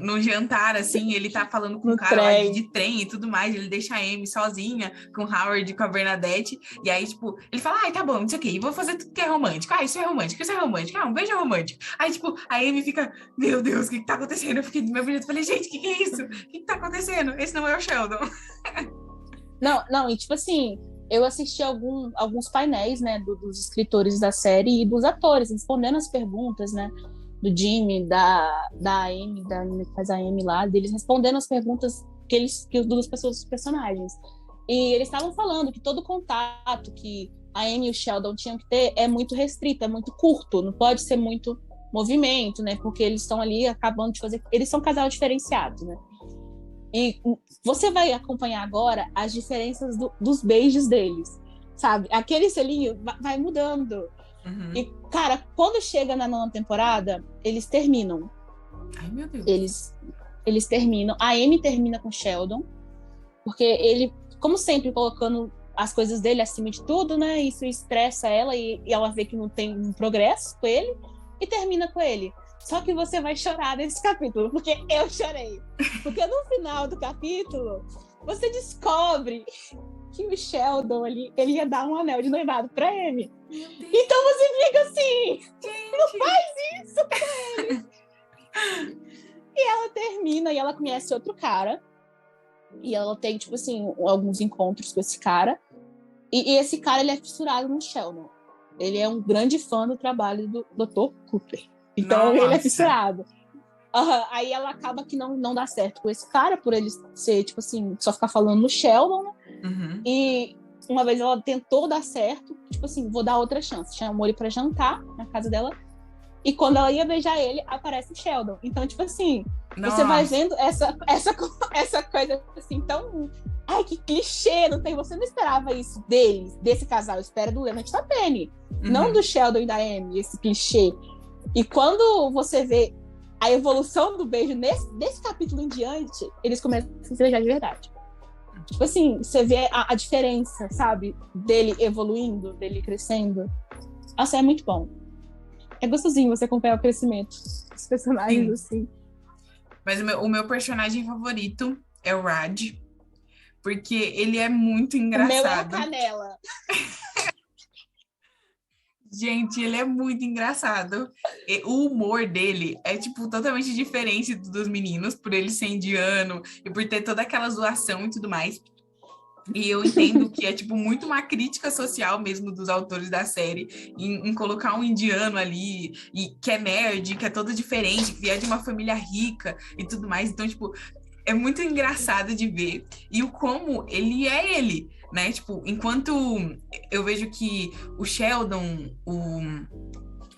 num jantar, assim, ele tá falando com o cara lá de trem e tudo mais, ele deixa a Amy sozinha com o Howard e com a Bernadette, e aí, tipo, ele fala, tá bom, não sei o quê, e vou fazer tudo que é romântico, isso é romântico, um beijo romântico. Aí, tipo, a Amy fica, meu Deus, o que tá acontecendo? Eu fiquei do meu bonito, falei, gente, o que é isso? O que tá acontecendo? Esse não é o Sheldon. Não, e tipo assim, eu assisti alguns painéis, né, dos escritores da série e dos atores, respondendo as perguntas, né, do Jimmy, da Amy, da menina que faz a Amy lá, deles respondendo as perguntas dos personagens. E eles estavam falando que todo contato que a Amy e o Sheldon tinham que ter é muito restrito, é muito curto, não pode ser muito movimento, né, porque eles estão ali acabando de fazer... Eles são um casal diferenciado, né? E você vai acompanhar agora as diferenças dos beijos deles, sabe? Aquele selinho vai mudando. E, cara, quando chega na 9ª temporada, eles terminam. Ai, meu Deus. Eles terminam. A Amy termina com o Sheldon, porque ele, como sempre, colocando as coisas dele acima de tudo, né? Isso estressa ela e ela vê que não tem um progresso com ele e termina com ele. Só que você vai chorar nesse capítulo, porque eu chorei. Porque no final do capítulo, você descobre que o Sheldon ali, ele ia dar um anel de noivado pra Amy. Então você fica assim, não faz isso com ele. E ela termina e ela conhece outro cara. E ela tem, tipo assim, alguns encontros com esse cara. E esse cara, ele é fissurado no Sheldon. Ele é um grande fã do trabalho do Dr. Cooper. Então, ele é fissurado. Aí ela acaba que não dá certo com esse cara, por ele ser, tipo assim, só ficar falando no Sheldon, né? E uma vez ela tentou dar certo, tipo assim, vou dar outra chance. Chamou ele pra jantar na casa dela. E quando ela ia beijar ele, aparece o Sheldon. Então, tipo assim, você vai vendo essa coisa assim, tão... Ai, que clichê, você não esperava isso desse casal. Espera do Leonard e da Penny. Não do Sheldon e da Amy, esse clichê. E quando você vê a evolução do beijo, desse capítulo em diante, eles começam a se beijar de verdade. Tipo assim, você vê a diferença, sabe? Dele evoluindo, dele crescendo. Nossa, é muito bom. É gostosinho você acompanhar o crescimento dos personagens, assim. Mas o meu personagem favorito é o Raj, porque ele é muito engraçado. O meu é a Canela. Gente, ele é muito engraçado. O humor dele é, tipo, totalmente diferente dos meninos, por ele ser indiano e por ter toda aquela zoação e tudo mais. E eu entendo que é, tipo, muito uma crítica social mesmo dos autores da série em colocar um indiano ali, e que é nerd, que é todo diferente, que é de uma família rica e tudo mais. Então, tipo, é muito engraçado de ver. E o como ele é ele, né? Tipo, enquanto eu vejo que o Sheldon, o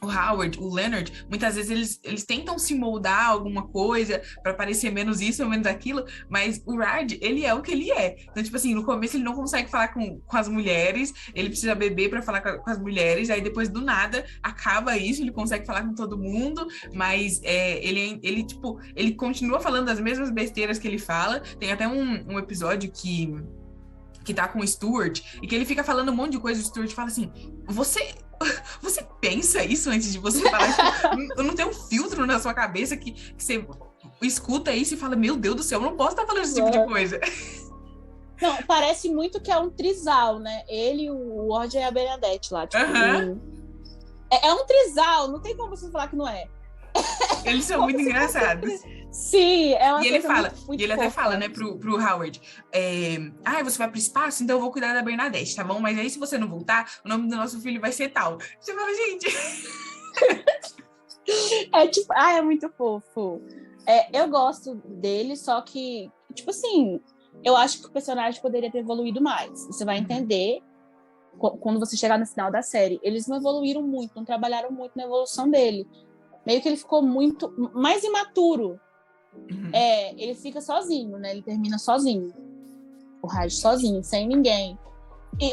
Howard, o Leonard, muitas vezes eles tentam se moldar alguma coisa para parecer menos isso ou menos aquilo, mas o Raj, ele é o que ele é. Então, tipo assim, no começo ele não consegue falar com as mulheres, ele precisa beber para falar com as mulheres, aí depois do nada acaba isso, ele consegue falar com todo mundo, mas ele tipo, ele continua falando as mesmas besteiras que ele fala. Tem até um episódio que tá com o Stuart, e que ele fica falando um monte de coisa, o Stuart fala assim, você pensa isso antes de você falar? Tipo, não tem um filtro na sua cabeça que você escuta isso e fala, meu Deus do céu, eu não posso estar falando esse tipo de coisa. Não, parece muito que é um trisal, né? Ele, o Roger e a Bernadette lá. Tipo, é um trisal, não tem como você falar que não é. Eles são muito engraçados. Sim, é uma e ele fala, muito e ele até fala, né, pro Howard, você vai pro espaço, então eu vou cuidar da Bernadette, tá bom? Mas aí se você não voltar, o nome do nosso filho vai ser tal. Você fala, gente... É tipo, é muito fofo. Eu gosto dele, só que, tipo assim, eu acho que o personagem poderia ter evoluído mais. Você vai entender quando você chegar no final da série. Eles não evoluíram muito, não trabalharam muito na evolução dele. Meio que ele ficou muito mais imaturo. Ele fica sozinho, né? Ele termina sozinho. O Raj sozinho, sem ninguém.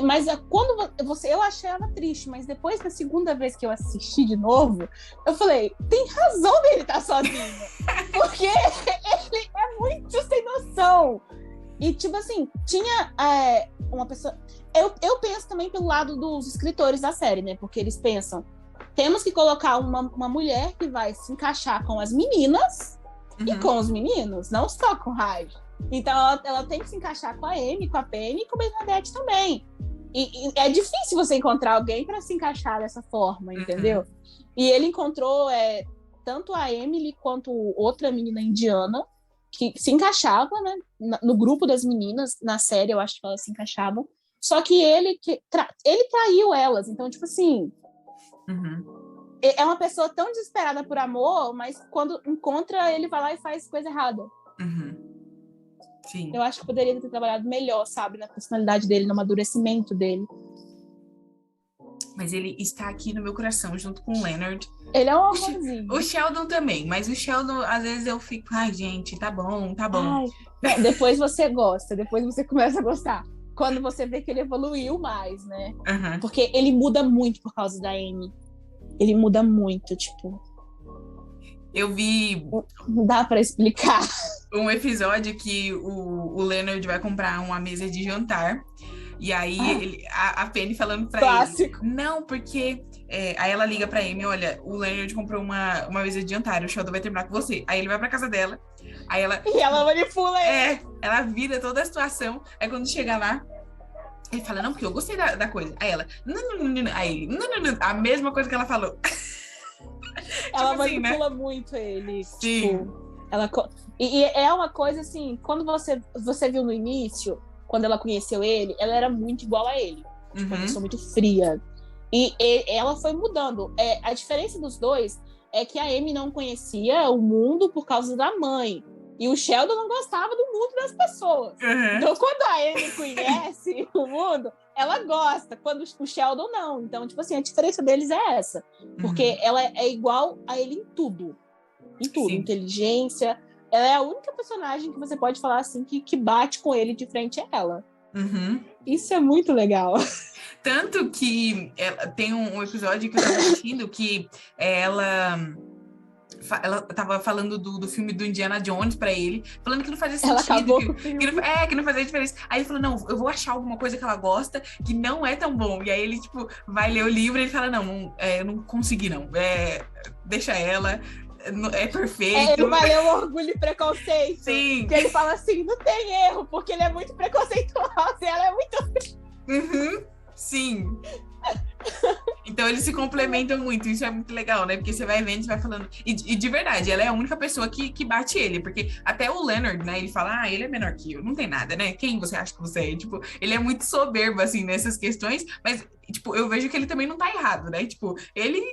Mas quando eu achei ela triste, mas depois da segunda vez que eu assisti de novo, eu falei, tem razão dele estar sozinho. Porque ele é muito sem noção. E, tipo assim, tinha uma pessoa... Eu penso também pelo lado dos escritores da série, né? Porque eles pensam, temos que colocar uma mulher que vai se encaixar com as meninas e com os meninos, não só com o Raj. Então ela tem que se encaixar com a Amy, com a Penny e com a Bernadette também. E é difícil você encontrar alguém para se encaixar dessa forma, entendeu? E ele encontrou tanto a Emily quanto outra menina indiana que se encaixava, né, no grupo das meninas, na série eu acho que elas se encaixavam, só que ele traiu elas, então tipo assim, é uma pessoa tão desesperada por amor, mas quando encontra ele vai lá e faz coisa errada. Sim. Eu acho que poderia ter trabalhado melhor, sabe, na personalidade dele, no amadurecimento dele. Mas ele está aqui no meu coração, junto com o Leonard. Ele é um amorzinho. O Sheldon também, mas o Sheldon, às vezes eu fico, ai, gente, tá bom. Não, depois você gosta, depois você começa a gostar. Quando você vê que ele evoluiu mais, né? Porque ele muda muito por causa da Amy. Ele muda muito, tipo... Eu vi... Não dá pra explicar. Um episódio que o Leonard vai comprar uma mesa de jantar. E aí a Penny falando pra Clássico. ele... Não, porque... aí ela liga pra Amy, olha, o Leonard comprou uma mesa de jantar, o Sheldon vai terminar com você. Aí ele vai pra casa dela. Aí ela... E ela manipula ele. Ela vira toda a situação. Aí quando chega lá, ele fala, não, porque eu gostei da coisa. Aí ela... Não. Aí ele... Não. A mesma coisa que ela falou. Ela tipo assim, manipula né? muito ele. Sim. Tipo, e é uma coisa assim, quando você viu no início, quando ela conheceu ele, ela era muito igual a ele. Tipo, uma pessoa muito fria. E ela foi mudando. A diferença dos dois é que a Amy não conhecia o mundo por causa da mãe. E o Sheldon não gostava do mundo das pessoas. Então, quando a Amy conhece o mundo, ela gosta. Quando o Sheldon não. Então, tipo assim, a diferença deles é essa. Porque ela é igual a ele em tudo. Em tudo. Sim. Inteligência. Ela é a única personagem que você pode falar assim que bate com ele de frente a ela. Isso é muito legal. Tanto que tem um episódio que eu tava assistindo que ela ela tava falando do filme do Indiana Jones pra ele, falando que não fazia sentido. Ela acabou com o que filme. que não fazia diferença. Aí ele falou, não, eu vou achar alguma coisa que ela gosta que não é tão bom. E aí ele, tipo, vai ler o livro e ele fala, não, eu não consegui, não. Deixa ela, é perfeito. Ele vai ler o Orgulho e Preconceito. Sim. Que ele fala assim, não tem erro, porque ele é muito preconceituoso e ela é muito... Uhum, sim. Então eles se complementam muito, isso é muito legal, né? Porque você vai vendo, você vai falando. E de verdade, ela é a única pessoa que bate ele, porque até o Leonard, né? Ele fala, ele é menor que eu, não tem nada, né? Quem você acha que você é? Tipo, ele é muito soberbo, assim, nessas questões, mas, tipo, eu vejo que ele também não tá errado, né? Tipo,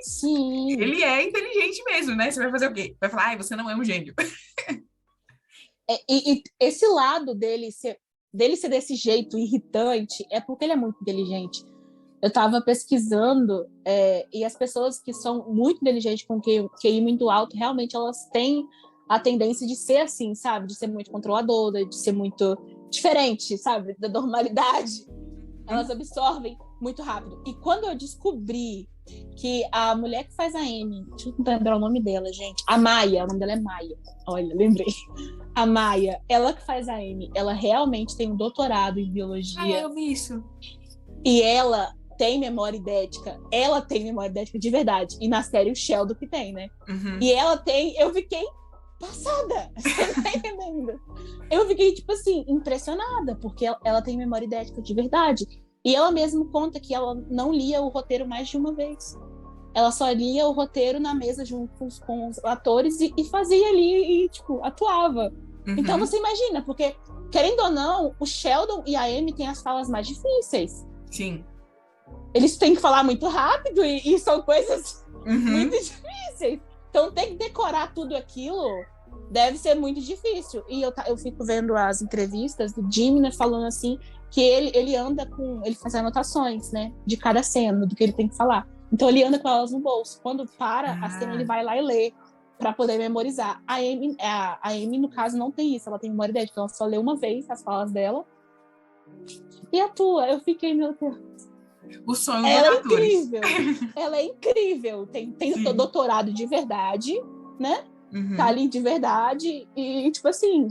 Sim. ele é inteligente mesmo, né? Você vai fazer o quê? Vai falar, você não é um gênio. E esse lado dele ser desse jeito irritante é porque ele é muito inteligente. Eu estava pesquisando e as pessoas que são muito inteligentes, com QI muito alto, realmente elas têm a tendência de ser assim, sabe? De ser muito controladora, de ser muito diferente, sabe? Da normalidade. Elas absorvem muito rápido. E quando eu descobri que a mulher que faz a Amy, deixa eu tentar lembrar o nome dela, gente. A Maia, o nome dela é Maia. Olha, lembrei. A Maia, ela que faz a Amy, ela realmente tem um doutorado em biologia. Eu vi isso. E ela tem memória idética. Ela tem memória idética de verdade. E na série o Sheldon que tem, né? Uhum. E ela tem... Eu fiquei passada. Você não tá entendendo? Eu fiquei, tipo assim, impressionada. Porque ela tem memória idética de verdade. E ela mesma conta que ela não lia o roteiro mais de uma vez. Ela só lia o roteiro na mesa junto com os atores e fazia ali e, tipo, atuava. Uhum. Então você imagina, porque, querendo ou não, o Sheldon e a Amy têm as falas mais difíceis. Sim. Eles têm que falar muito rápido e são coisas muito difíceis. Então tem que decorar tudo aquilo deve ser muito difícil. E eu fico vendo as entrevistas do Jimmy, né, falando assim, que ele anda com... Ele faz anotações, né, de cada cena, do que ele tem que falar. Então ele anda com elas no bolso. Quando para a cena, ele vai lá e lê para poder memorizar. A Amy, no caso, não tem isso. Ela tem memória idética. Então ela só lê uma vez as falas dela e atua. Eu fiquei, meu Deus. O sonho ela dos atores. Incrível. Ela é incrível. Tem doutorado de verdade, né? Tá ali de verdade e, tipo assim,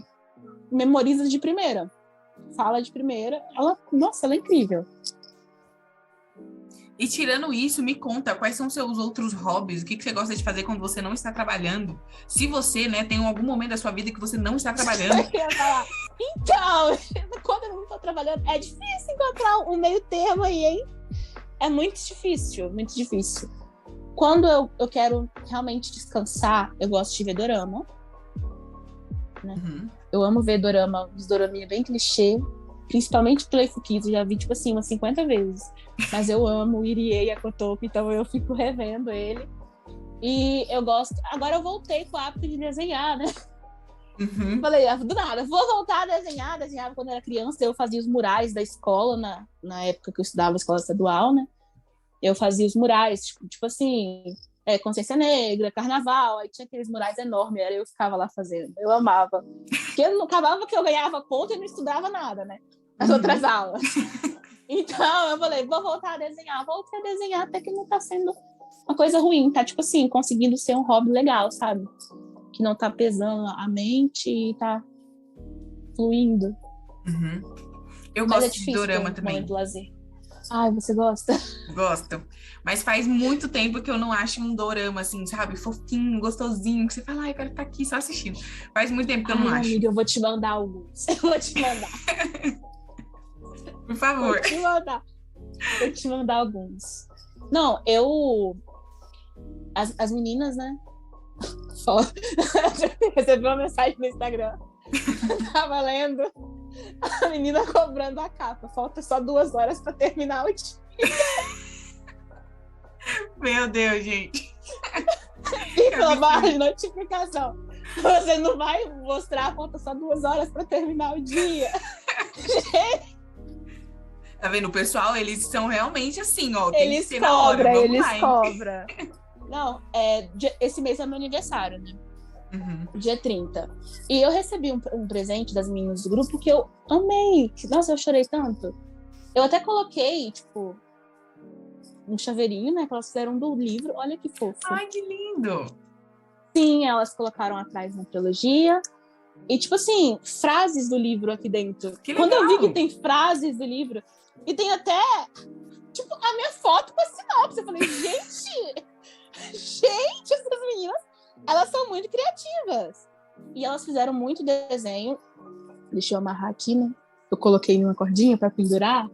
memoriza de primeira. Fala de primeira. Nossa, ela é incrível. E tirando isso, me conta, quais são seus outros hobbies? O que você gosta de fazer quando você não está trabalhando? Se você, né, tem algum momento da sua vida que você não está trabalhando. Eu ia falar, então, quando eu não estou trabalhando, é difícil encontrar um meio termo aí, hein? É muito difícil, muito difícil. Quando eu quero realmente descansar, eu gosto de ver dorama. Né? Eu amo ver dorama, uns doraminha bem clichê. Principalmente Playful Kids, eu já vi, tipo assim, umas 50 vezes. Mas eu amo o Irie e a Kotoku, então eu fico revendo ele. E eu gosto... Agora eu voltei com o hábito de desenhar, né? Falei, do nada, vou voltar a desenhar. Desenhava quando eu era criança, eu fazia os murais da escola, na época que eu estudava na escola estadual, né? Eu fazia os murais, tipo assim... Consciência Negra, Carnaval, aí tinha aqueles murais enormes, eu ficava lá fazendo. Eu amava. Porque eu não acabava que eu ganhava ponto e não estudava nada, né? As outras aulas. Então, eu falei, vou voltar a desenhar. Voltei a desenhar até que não tá sendo uma coisa ruim. Tá, tipo assim, conseguindo ser um hobby legal, sabe? Que não tá pesando a mente e tá fluindo. Eu gosto de dorama também. Do lazer. Ai, você gosta? Gosto. Mas faz muito tempo que eu não acho um dorama, assim, sabe? Fofinho, gostosinho, que você fala, eu quero estar aqui só assistindo. Faz muito tempo que eu não acho. Amiga, eu vou te mandar alguns. Eu vou te mandar. Por favor. Vou te mandar alguns. Não, As meninas, né? Recebi uma mensagem no Instagram. Tava lendo a menina cobrando a capa. Falta só 2 horas pra terminar o dia. Meu Deus, gente. E pela barra de notificação. Você não vai mostrar, falta só 2 horas pra terminar o dia. Tá vendo? O pessoal, eles são realmente assim, ó. Tem que ser na hora, eles cobram. Não, esse mês é meu aniversário, né? Dia 30. E eu recebi um presente das meninas do grupo que eu amei. Nossa, eu chorei tanto. Eu até coloquei, tipo, um chaveirinho, né? Que elas fizeram do livro. Olha que fofo. Ai, que lindo! Sim, elas colocaram atrás na trilogia. E, tipo assim, frases do livro aqui dentro. Que Quando eu vi legal! que tem frases do livro, e tem até, tipo, a minha foto com a sinopse. Eu falei, gente, essas meninas, elas são muito criativas. E elas fizeram muito desenho. Deixa eu amarrar aqui, né? Eu coloquei numa cordinha para pendurar,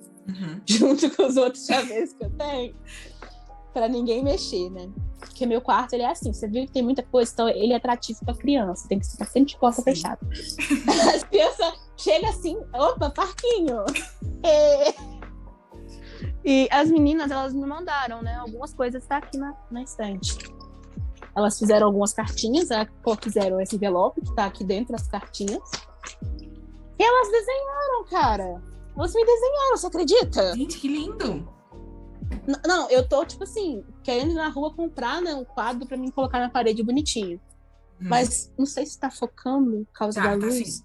junto com os outros chaveiros que eu tenho, para ninguém mexer, né? Porque meu quarto, ele é assim, você viu que tem muita coisa, então ele é atrativo para criança, tem que estar sempre de porta fechada. As crianças chegam assim, opa, parquinho! E as meninas, elas me mandaram, né? Algumas coisas tá aqui na estante. Elas fizeram algumas cartinhas, fizeram esse envelope que tá aqui dentro, as cartinhas. E elas desenharam, cara. Elas me desenharam, você acredita? Gente, que lindo! Não, eu tô, tipo assim, querendo ir na rua comprar, né, um quadro pra mim colocar na parede bonitinho. Mas não sei se tá focando por causa da luz. Sim.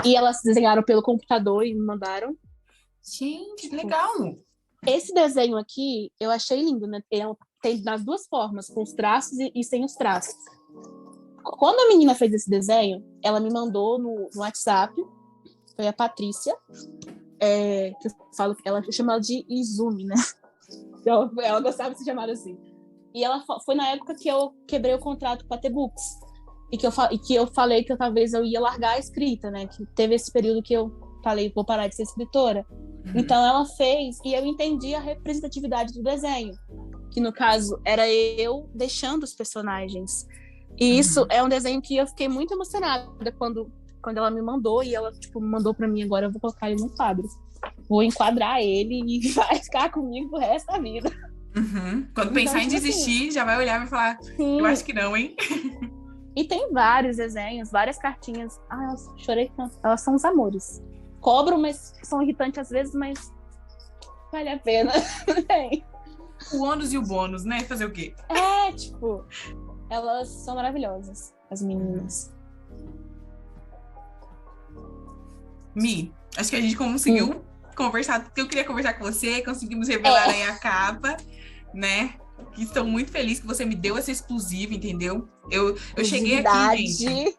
E elas desenharam pelo computador e me mandaram. Gente, que legal! Esse desenho aqui, eu achei lindo, né? Tem das duas formas, com os traços e sem os traços. Quando a menina fez esse desenho, ela me mandou no WhatsApp, foi a Patrícia, que eu falo, ela chama ela de Izumi, né? Ela gostava de ser chamada assim. E ela foi na época que eu quebrei o contrato com a T-Books. E que eu falei que talvez eu ia largar a escrita, né? Que teve esse período que eu falei, vou parar de ser escritora. Então ela fez, e eu entendi a representatividade do desenho. Que no caso, era eu deixando os personagens. E isso é um desenho que eu fiquei muito emocionada quando ela me mandou, e ela, tipo, me mandou pra mim, agora eu vou colocar ele no quadro. Vou enquadrar ele e vai ficar comigo pro resto da vida. Quando Então, pensar em tipo desistir, assim, já vai olhar e vai falar, sim. Eu acho que não, hein? E tem vários desenhos, várias cartinhas. Ah, eu chorei tanto. Elas são os amores. Cobram, mas são irritantes às vezes, mas vale a pena. O ônus e o bônus, né? Fazer o quê? Tipo, elas são maravilhosas, as meninas. Mi, acho que a gente conseguiu conversar, porque eu queria conversar com você, conseguimos revelar aí a capa, né? Que estou muito feliz que você me deu essa exclusiva, entendeu? Eu cheguei aqui, gente.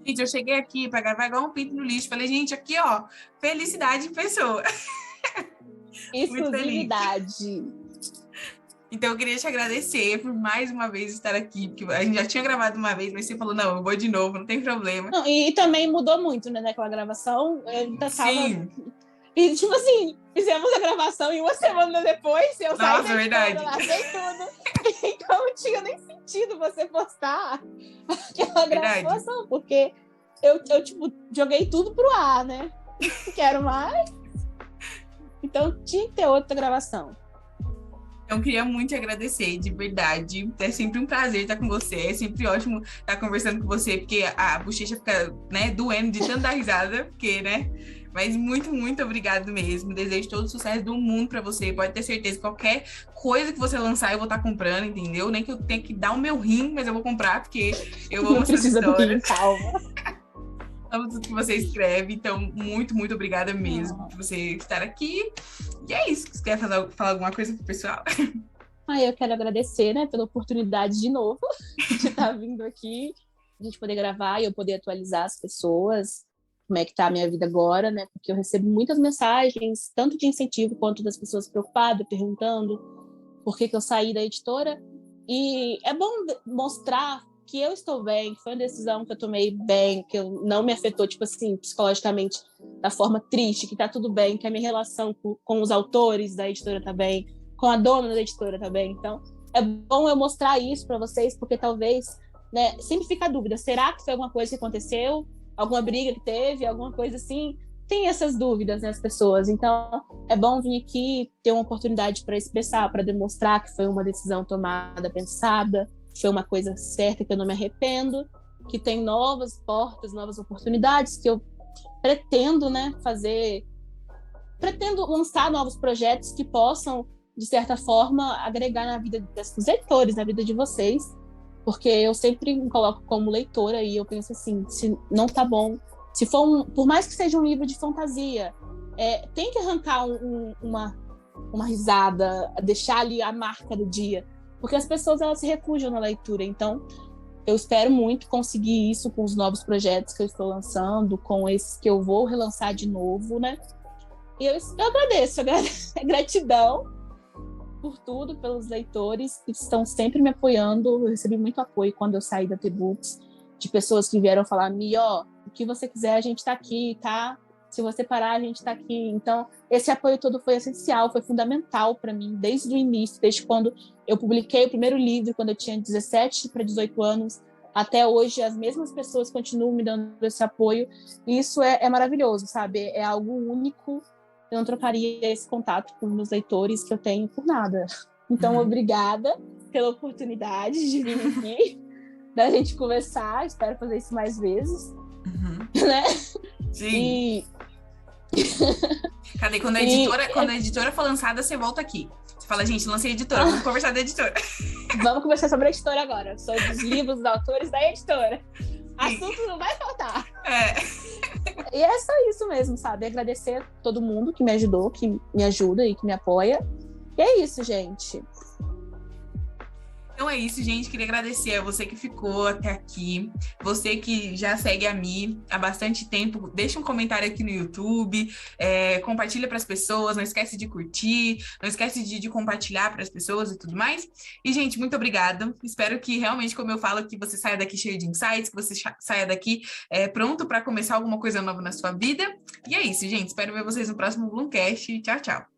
Gente, eu cheguei aqui para gravar igual um pinto no lixo. Falei, gente, aqui, ó, felicidade em pessoa. Exclusividade. Então, eu queria te agradecer por mais uma vez estar aqui, porque a gente já tinha gravado uma vez, mas você falou, não, eu vou de novo, não tem problema. Não, e também mudou muito, né, naquela gravação. Eu ainda tava... Sim. E, tipo assim, fizemos a gravação e uma semana depois eu saí da verdade. larguei tudo. Então não tinha nem sentido você postar aquela gravação, porque eu, tipo, joguei tudo pro ar, né? Não quero mais. Então tinha que ter outra gravação. Eu queria muito te agradecer, de verdade. É sempre um prazer estar com você. É sempre ótimo estar conversando com você, porque a bochecha fica, né, doendo de tanto dar risada, porque, né? Mas muito, muito obrigado mesmo. Desejo todo o sucesso do mundo para você. Pode ter certeza, qualquer coisa que você lançar, eu vou estar comprando, entendeu? Nem que eu tenha que dar o meu rim, mas eu vou comprar, porque eu amo essas histórias. Calma. Amo tudo que você escreve. Então, muito, muito obrigada mesmo por você estar aqui. E é isso. Você quer falar alguma coisa pro pessoal? Eu quero agradecer, né, pela oportunidade de novo de estar vindo aqui, a gente poder gravar e eu poder atualizar as pessoas, como é que tá a minha vida agora, né, porque eu recebo muitas mensagens, tanto de incentivo quanto das pessoas preocupadas, perguntando por que eu saí da editora, e é bom mostrar que eu estou bem, que foi uma decisão que eu tomei bem, que eu não me afetou, tipo assim, psicologicamente, da forma triste, que tá tudo bem, que a minha relação com os autores da editora tá bem, com a dona da editora tá bem. Então, é bom eu mostrar isso para vocês, porque talvez, né, sempre fica a dúvida, será que foi alguma coisa que aconteceu? Alguma briga que teve? Alguma coisa assim? Tem essas dúvidas, né, as pessoas. Então, é bom vir aqui, ter uma oportunidade para expressar, para demonstrar que foi uma decisão tomada, pensada, foi uma coisa certa, que eu não me arrependo, que tem novas portas, novas oportunidades, que eu pretendo, né, pretendo lançar novos projetos que possam, de certa forma, agregar na vida dos leitores, na vida de vocês, porque eu sempre me coloco como leitora e eu penso assim, se não tá bom, se for por mais que seja um livro de fantasia, tem que arrancar uma risada, deixar ali a marca do dia. porque as pessoas elas se refugiam na leitura. Então, eu espero muito conseguir isso com os novos projetos que eu estou lançando, com esses que eu vou relançar de novo, né? E eu agradeço, gratidão por tudo, pelos leitores que estão sempre me apoiando. Eu recebi muito apoio quando eu saí da T-Books, de pessoas que vieram falar, Mi, ó, o que você quiser, a gente está aqui, tá? Se você parar, a gente está aqui. Então, esse apoio todo foi essencial, foi fundamental para mim, desde o início, desde quando eu publiquei o primeiro livro, quando eu tinha 17 para 18 anos, até hoje, as mesmas pessoas continuam me dando esse apoio. E isso é maravilhoso, sabe? É algo único. Eu não trocaria esse contato com meus leitores que eu tenho por nada. Então, obrigada pela oportunidade de vir aqui, da gente conversar. Espero fazer isso mais vezes. Né? Sim. Cadê? Quando a editora for lançada, você volta aqui. Você fala, gente, lancei a editora, vamos conversar da editora. Vamos conversar sobre a editora agora, sobre os livros, dos autores da editora. Assunto não vai faltar. E é só isso mesmo, sabe? Agradecer a todo mundo que me ajudou, que me ajuda e que me apoia. E é isso, gente. Então é isso, gente. Queria agradecer a você que ficou até aqui. Você que já segue a Mi há bastante tempo. Deixa um comentário aqui no YouTube. Compartilha para as pessoas. Não esquece de curtir. Não esquece de compartilhar para as pessoas e tudo mais. E, gente, muito obrigada. Espero que realmente, como eu falo, que você saia daqui cheio de insights, que você saia daqui pronto para começar alguma coisa nova na sua vida. E é isso, gente. Espero ver vocês no próximo Bloomcast. Tchau, tchau.